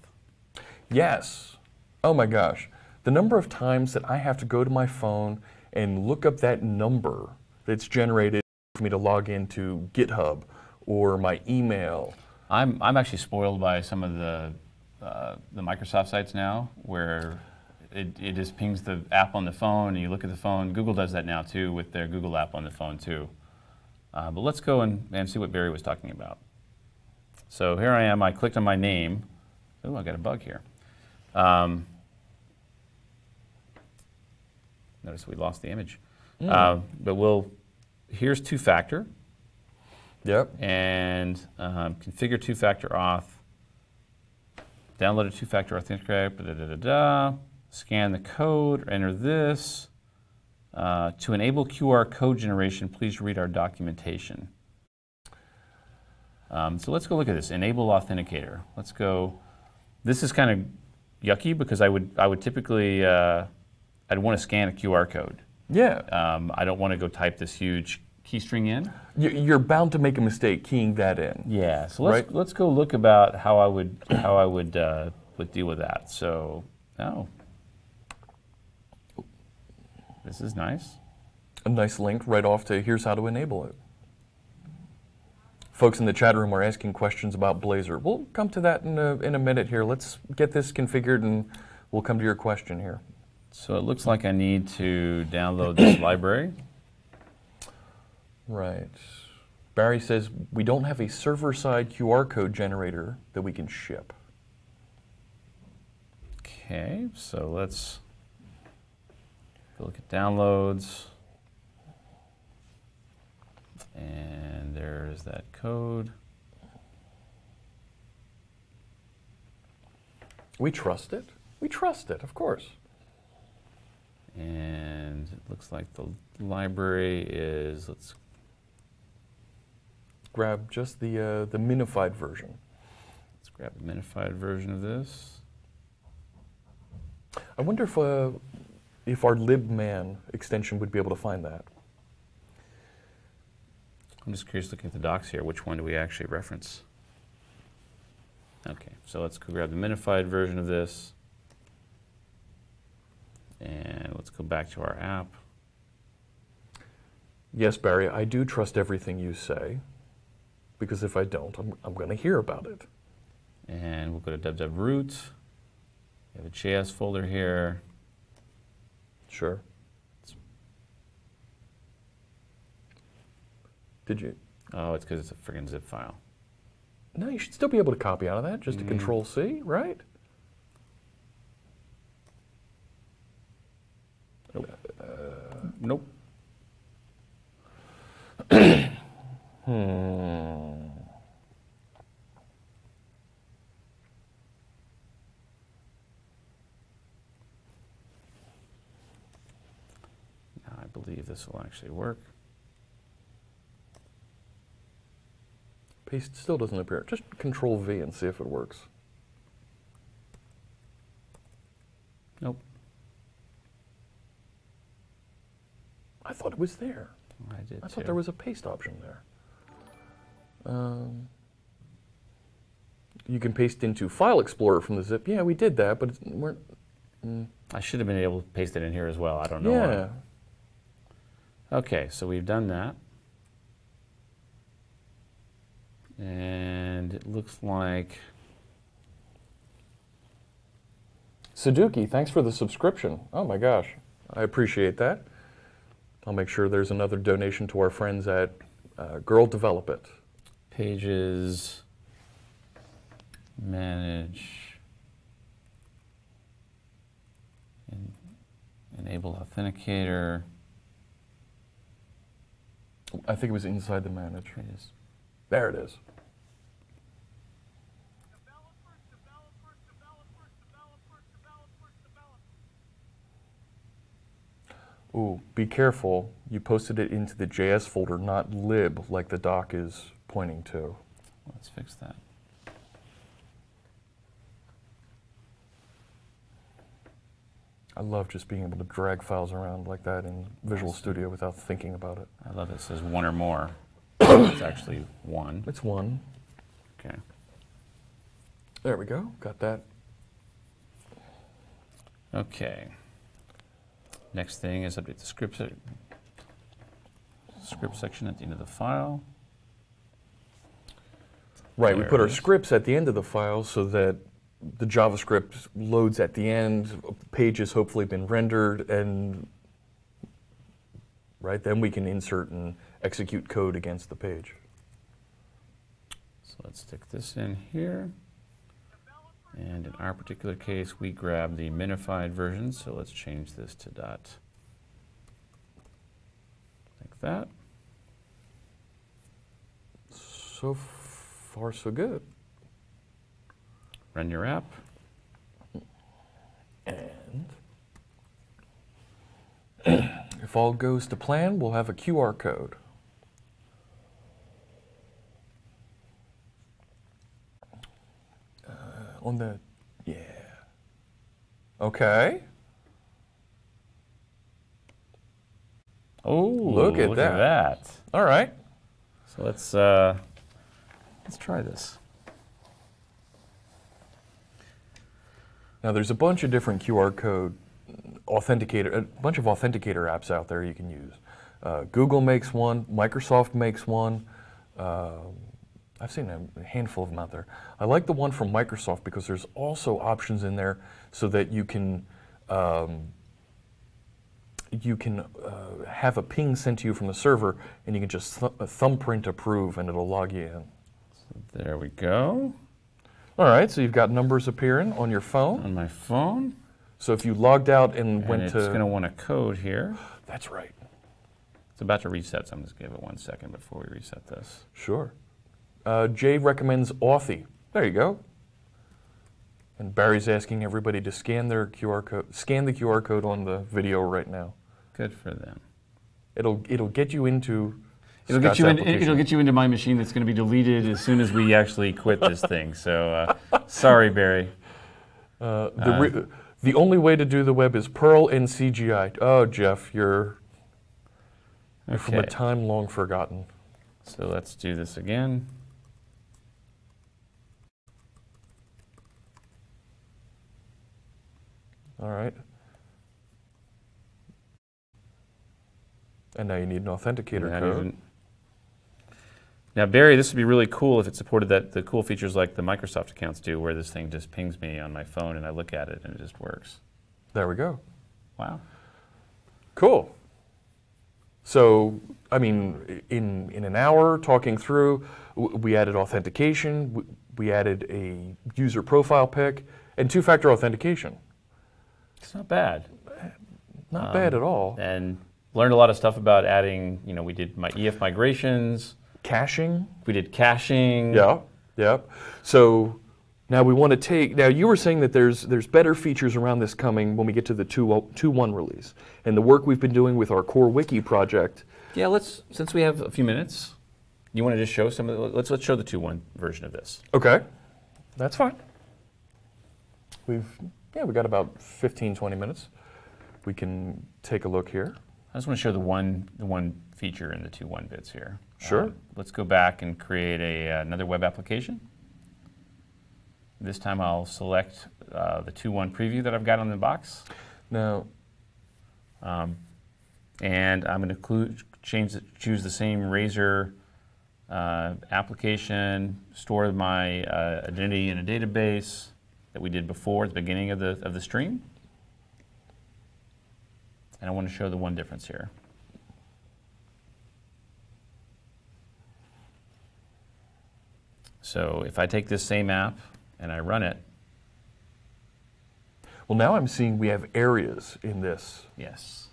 Yes. Oh, my gosh. The number of times that I have to go to my phone and look up that number that's generated for me to log into GitHub or my email.
I'm actually spoiled by some of the Microsoft sites now where it just pings the app on the phone and you look at the phone. Google does that now too with their Google app on the phone too. But let's go and see what Barry was talking about. So here I am. I clicked on my name. Oh, I got a bug here. Notice we lost the image. But here's two-factor.
Yep.
And configure two-factor auth. Download a two-factor authenticator. Scan the code, or enter this. To enable QR code generation, please read our documentation. So let's go look at this. Enable authenticator. Let's go. This is kind of yucky because I would typically I'd want to scan a QR code.
Yeah.
I don't want to go type this huge key string in.
You're bound to make a mistake keying that in.
Yeah. So
right?
let's go look about how I would deal with that. So this is nice.
A nice link right off to here's how to enable it. Folks in the chat room are asking questions about Blazor. We'll come to that in a minute here. Let's get this configured and we'll come to your question here.
So it looks like I need to download this library.
Right. Barry says we don't have a server-side QR code generator that we can ship.
Okay, so let's go look at downloads. And there's that code.
We trust it. We trust it, of course.
And it looks like the library is, let's
grab just the minified version.
Let's grab the minified version of this.
I wonder if our libman extension would be able to find that.
I'm just curious looking at the docs here, which one do we actually reference? Okay, so let's go grab the minified version of this. And let's go back to our app.
Yes, Barry, I do trust everything you say, because if I don't, I'm going to hear about it.
And we'll go to dev root. We have a JS folder here.
Sure. Did you?
Oh, it's because it's a friggin' zip file.
No, you should still be able to copy out of that, just a Control-C, right?
Nope. Nope. Now I believe this will actually work.
Paste still doesn't appear. Just Control-V and see if it works.
Nope.
I thought it was there.
I did
I
too.
thought there was a paste option there. You can paste into File Explorer from the zip. Yeah, we did that, but we're...
I should have been able to paste it in here as well. I don't know
Yeah.
why. Okay, so we've done that. And it looks like...
Sudoku, thanks for the subscription. Oh my gosh, I appreciate that. I'll make sure there's another donation to our friends at Girl Develop It.
Pages, manage, enable authenticator.
I think it was inside the manage.
Pages.
There it is. Ooh, be careful. You posted it into the JS folder, not lib, like the doc is pointing to.
Let's fix that.
I love just being able to drag files around like that in Visual Studio without thinking about it.
I love it says one or more. It's actually one.
It's one.
Okay.
There we go. Got that.
Okay. Next thing is update the script section at the end of the file.
Right, we
There
put
it
our
is.
scripts at the end of the file so that the JavaScript loads at the end, page has hopefully been rendered, and right, then we can insert and execute code against the page.
So let's stick this in here. And in our particular case, we grab the minified version, so let's change this to with that.
So far, so good.
Run your app.
And if all goes to plan, we'll have a QR code. On the, yeah. Okay.
Oh,
look at that. All right.
So let's try this.
Now there's a bunch of different QR code authenticator, a bunch of authenticator apps out there you can use. Google makes one, Microsoft makes one. I've seen a handful of them out there. I like the one from Microsoft because there's also options in there so that you can have a ping sent to you from the server, and you can just thumbprint approve, and it'll log you in.
So there we go.
All right, so you've got numbers appearing on your phone.
On my phone.
So if you logged out and went
it's
to...
it's going to want a code here.
That's right.
It's about to reset, so I'm just going to give it 1 second before we reset this.
Sure. Jay recommends Authy. There you go. And Barry's asking everybody to scan their QR code. Scan the QR code on the video right now.
Good for them.
It'll get you into.
It'll get you into my machine that's going to be deleted as soon as we actually quit this thing. So sorry, Barry.
The only way to do the web is Perl and CGI. Oh, Jeff, you're from a time long forgotten.
So let's do this again.
All right. And now you need an authenticator code.
Now, Barry, this would be really cool if it supported the cool features like the Microsoft accounts do, where this thing just pings me on my phone and I look at it and it just works.
There we go.
Wow.
Cool. So, I mean, in an hour talking through, we added authentication, we added a user profile pic, and two-factor authentication.
It's not bad.
Not bad at all.
And learned a lot of stuff about adding, we did my EF migrations.
Caching.
We did caching.
Yeah, yeah. So now we want to take, now you were saying that there's better features around this coming when we get to the 2.1 release. And the work we've been doing with our core wiki project.
Yeah, since we have a few minutes, you want to just show some of the, let's show the 2.1 version of this.
Okay, that's fine. We've got about 15, 20 minutes. We can take a look here.
I just want to show the one feature in the 2.1 bits here.
Sure.
Let's go back and create another web application. This time I'll select the 2.1 preview that I've got on the box.
Now,
and I'm going to choose the same Razor application, store my identity in a database that we did before at the beginning of the stream. And I want to show the one difference here. So if I take this same app and I run it.
Well, now I'm seeing we have areas in this.
Yes.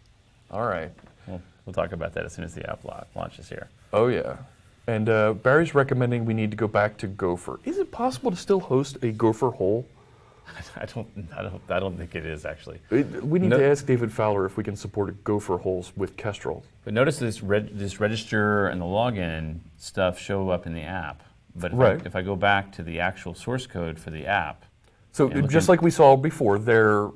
All right.
We'll talk about that as soon as the app launches here.
Oh, yeah. And Barry's recommending we need to go back to Gopher. Is it possible to still host a Gopher hole?
I don't think it is, actually.
We need to ask David Fowler if we can support Gopher holes with Kestrel.
But notice this register and the login stuff show up in the app. But if I go back to the actual source code for the app.
So just like we saw before, they're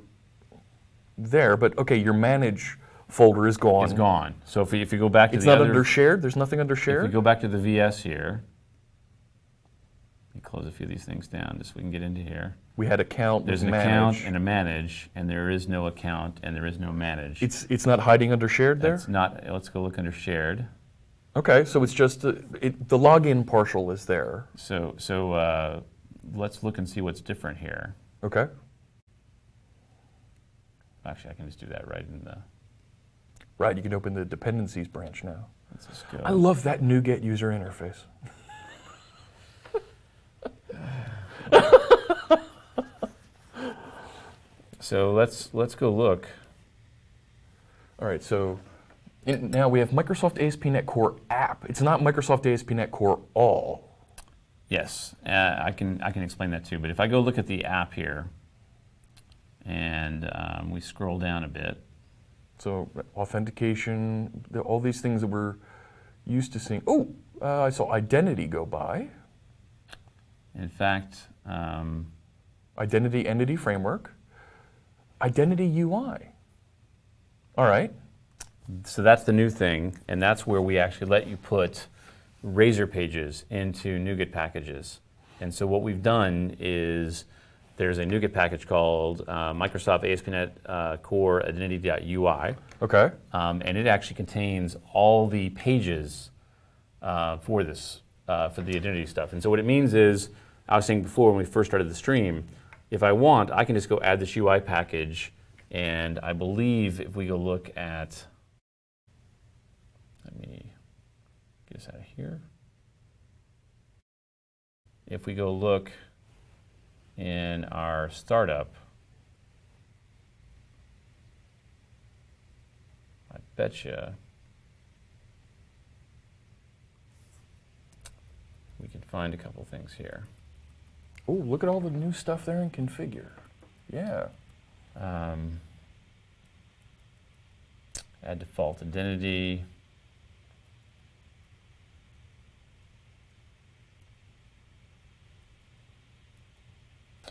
there, but okay, your manage folder is gone.
It's gone. So if you go back to
it's not under shared? There's nothing under shared?
If we go back to the VS here, let me close a few of these things down just so we can get into here.
We had account,
there's an
manage.
Account and a manage, and there is no account and there is no manage.
It's not hiding under shared there?
It's not. Let's go look under shared.
Okay, so it's just the login partial is there.
So let's look and see what's different here.
Okay.
Actually, I can just do that right in the.
Right, you can open the dependencies branch now.
Let's just go.
I love that NuGet user interface.
So let's go look.
All right, so Now we have Microsoft ASP.NET Core App. It's not Microsoft ASP.NET Core All.
Yes, I can explain that too. But if I go look at the app here, and we scroll down a bit.
So authentication, all these things that we're used to seeing. Oh, I saw identity go by.
In fact,
Identity Entity Framework. Identity UI. All right.
so that's the new thing, and that's where we actually let you put Razor pages into NuGet packages. And so what we've done is there's a NuGet package called Microsoft ASP.NET Core Identity.UI.
Okay.
And it actually contains all the pages for this, for the identity stuff. And so what it means is, I was saying before when we first started the stream, if I want, I can just go add this UI package, and I believe if we go look at, let me get us out of here. If we go look in our startup, I betcha we can find a couple things here.
Oh, look at all the new stuff there in configure. Yeah.
Add default identity.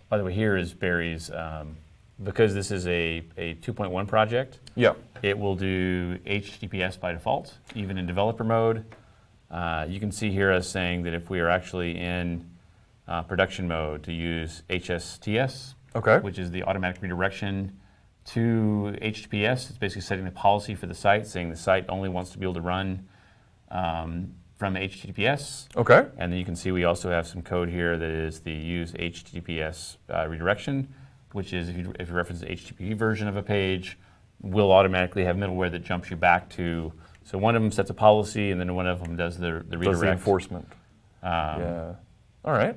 By the way, here is Barry's, because this is a 2.1 project,
Yeah.
it will do HTTPS by default, even in developer mode. You can see here us saying that if we are actually in production mode, to use HSTS,
Okay.
which is the automatic redirection to HTTPS. It's basically setting the policy for the site, saying the site only wants to be able to run from HTTPS.
Okay.
And then you can see we also have some code here that is the use HTTPS redirection, which is if you reference the HTTP version of a page, will automatically have middleware that jumps you back to. So one of them sets a policy, and then one of them does the redirect.
Does the enforcement. Yeah. All right.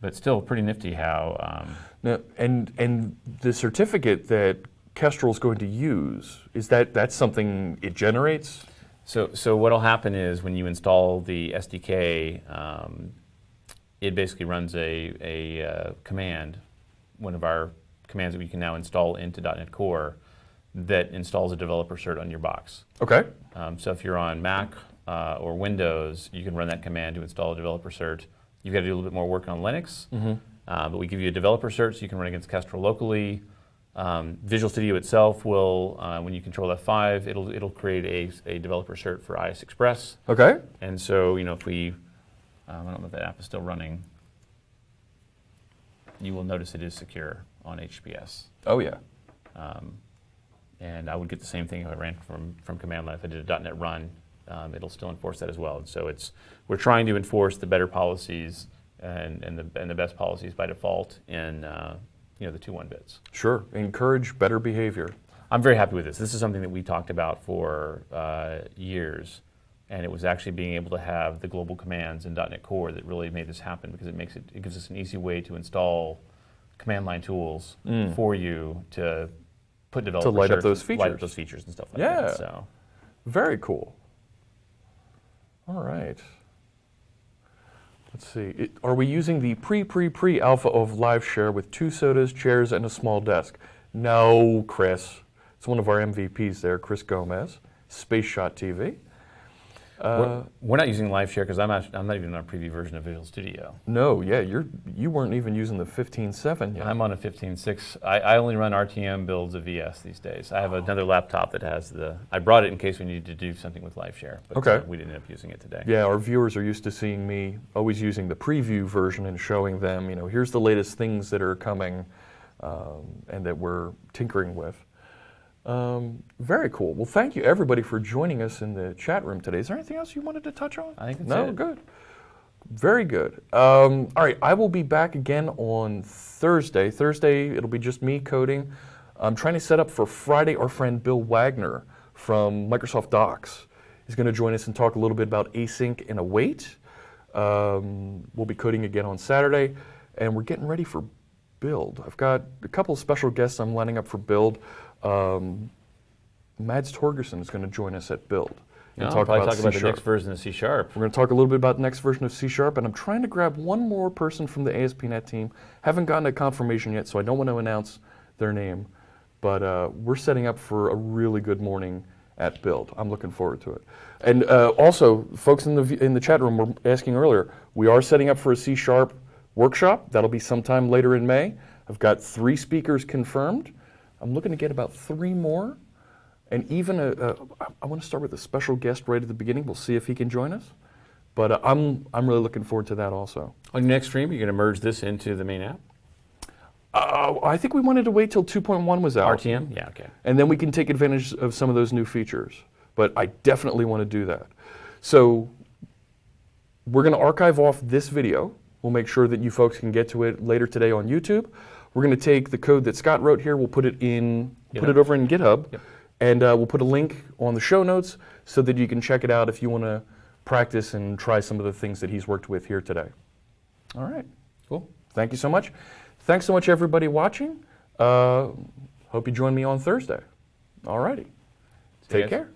But still pretty nifty how.
Now, and the certificate that Kestrel is going to use, is that's something it generates?
So what'll happen is when you install the SDK, it basically runs a command, one of our commands that we can now install into .NET Core, that installs a developer cert on your box.
Okay.
So if you're on Mac or Windows, you can run that command to install a developer cert. You've got to do a little bit more work on Linux, but we give you a developer cert so you can run against Kestrel locally. Visual Studio itself will, when you control F5, it'll create a developer cert for IS Express.
Okay.
And so, you know, if we, I don't know if that app is still running, you will notice it is secure on HTTPS.
Oh yeah.
And I would get the same thing if I ran from command line. If I did a .NET run, it'll still enforce that as well. And so we're trying to enforce the better policies and the best policies by default in the 2.1 bits.
Sure. Encourage better behavior.
I'm very happy with this. This is something that we talked about for years, and it was actually being able to have the global commands in .NET Core that really made this happen, because it gives us an easy way to install command line tools for you to put developer
To light up
certs,
those features.
light up those features and stuff like
Yeah.
that. So.
Very cool. All right. Let's see. Are we using the pre alpha of live share with 2 sodas, chairs, and a small desk? No, Chris. It's one of our MVPs there, Chris Gomez, Space Shot TV.
We're not using live share because I'm not even on a preview version of Visual Studio.
No, yeah, you weren't even using the 15.7 yet.
I'm on a 15.6. I only run RTM builds of VS these days. I have another laptop that has I brought it in case we needed to do something with live share, but
Okay.
We didn't end up using it today.
Yeah, our viewers are used to seeing me always using the preview version and showing them, here's the latest things that are coming and that we're tinkering with. Very cool. Well, thank you everybody for joining us in the chat room today. Is there anything else you wanted to touch on?
I think that's
No,
it.
good. Very good. All right, I will be back again on Thursday. Thursday, it'll be just me coding. I'm trying to set up for Friday. Our friend Bill Wagner from Microsoft Docs is going to join us and talk a little bit about async and await. We'll be coding again on Saturday, and we're getting ready for Build. I've got a couple of special guests I'm lining up for Build. Mads Torgerson is going to join us at Build.
No,
Talk
probably talk about
C#.
the next version of C#.
We're going to talk a little bit about the next version of C#, and I'm trying to grab one more person from the ASP.NET team. Haven't gotten a confirmation yet, so I don't want to announce their name. But we're setting up for a really good morning at Build. I'm looking forward to it. And also, folks in the chat room were asking earlier, we are setting up for a C# workshop. That'll be sometime later in May. I've got 3 speakers confirmed. I'm looking to get about 3 more. And even I want to start with a special guest right at the beginning. We'll see if he can join us. But I'm really looking forward to that also.
On your next stream, you're going to merge this into the main app?
I think we wanted to wait till 2.1 was out.
RTM? Yeah, okay.
And then we can take advantage of some of those new features. But I definitely want to do that. So we're going to archive off this video. We'll make sure that you folks can get to it later today on YouTube. We're going to take the code that Scott wrote here. We'll put it over in GitHub. Yep. And we'll put a link on the show notes so that you can check it out if you want to practice and try some of the things that he's worked with here today. All right. Cool. Thank you so much. Thanks so much, everybody watching. Hope you join me on Thursday. All righty. Take care.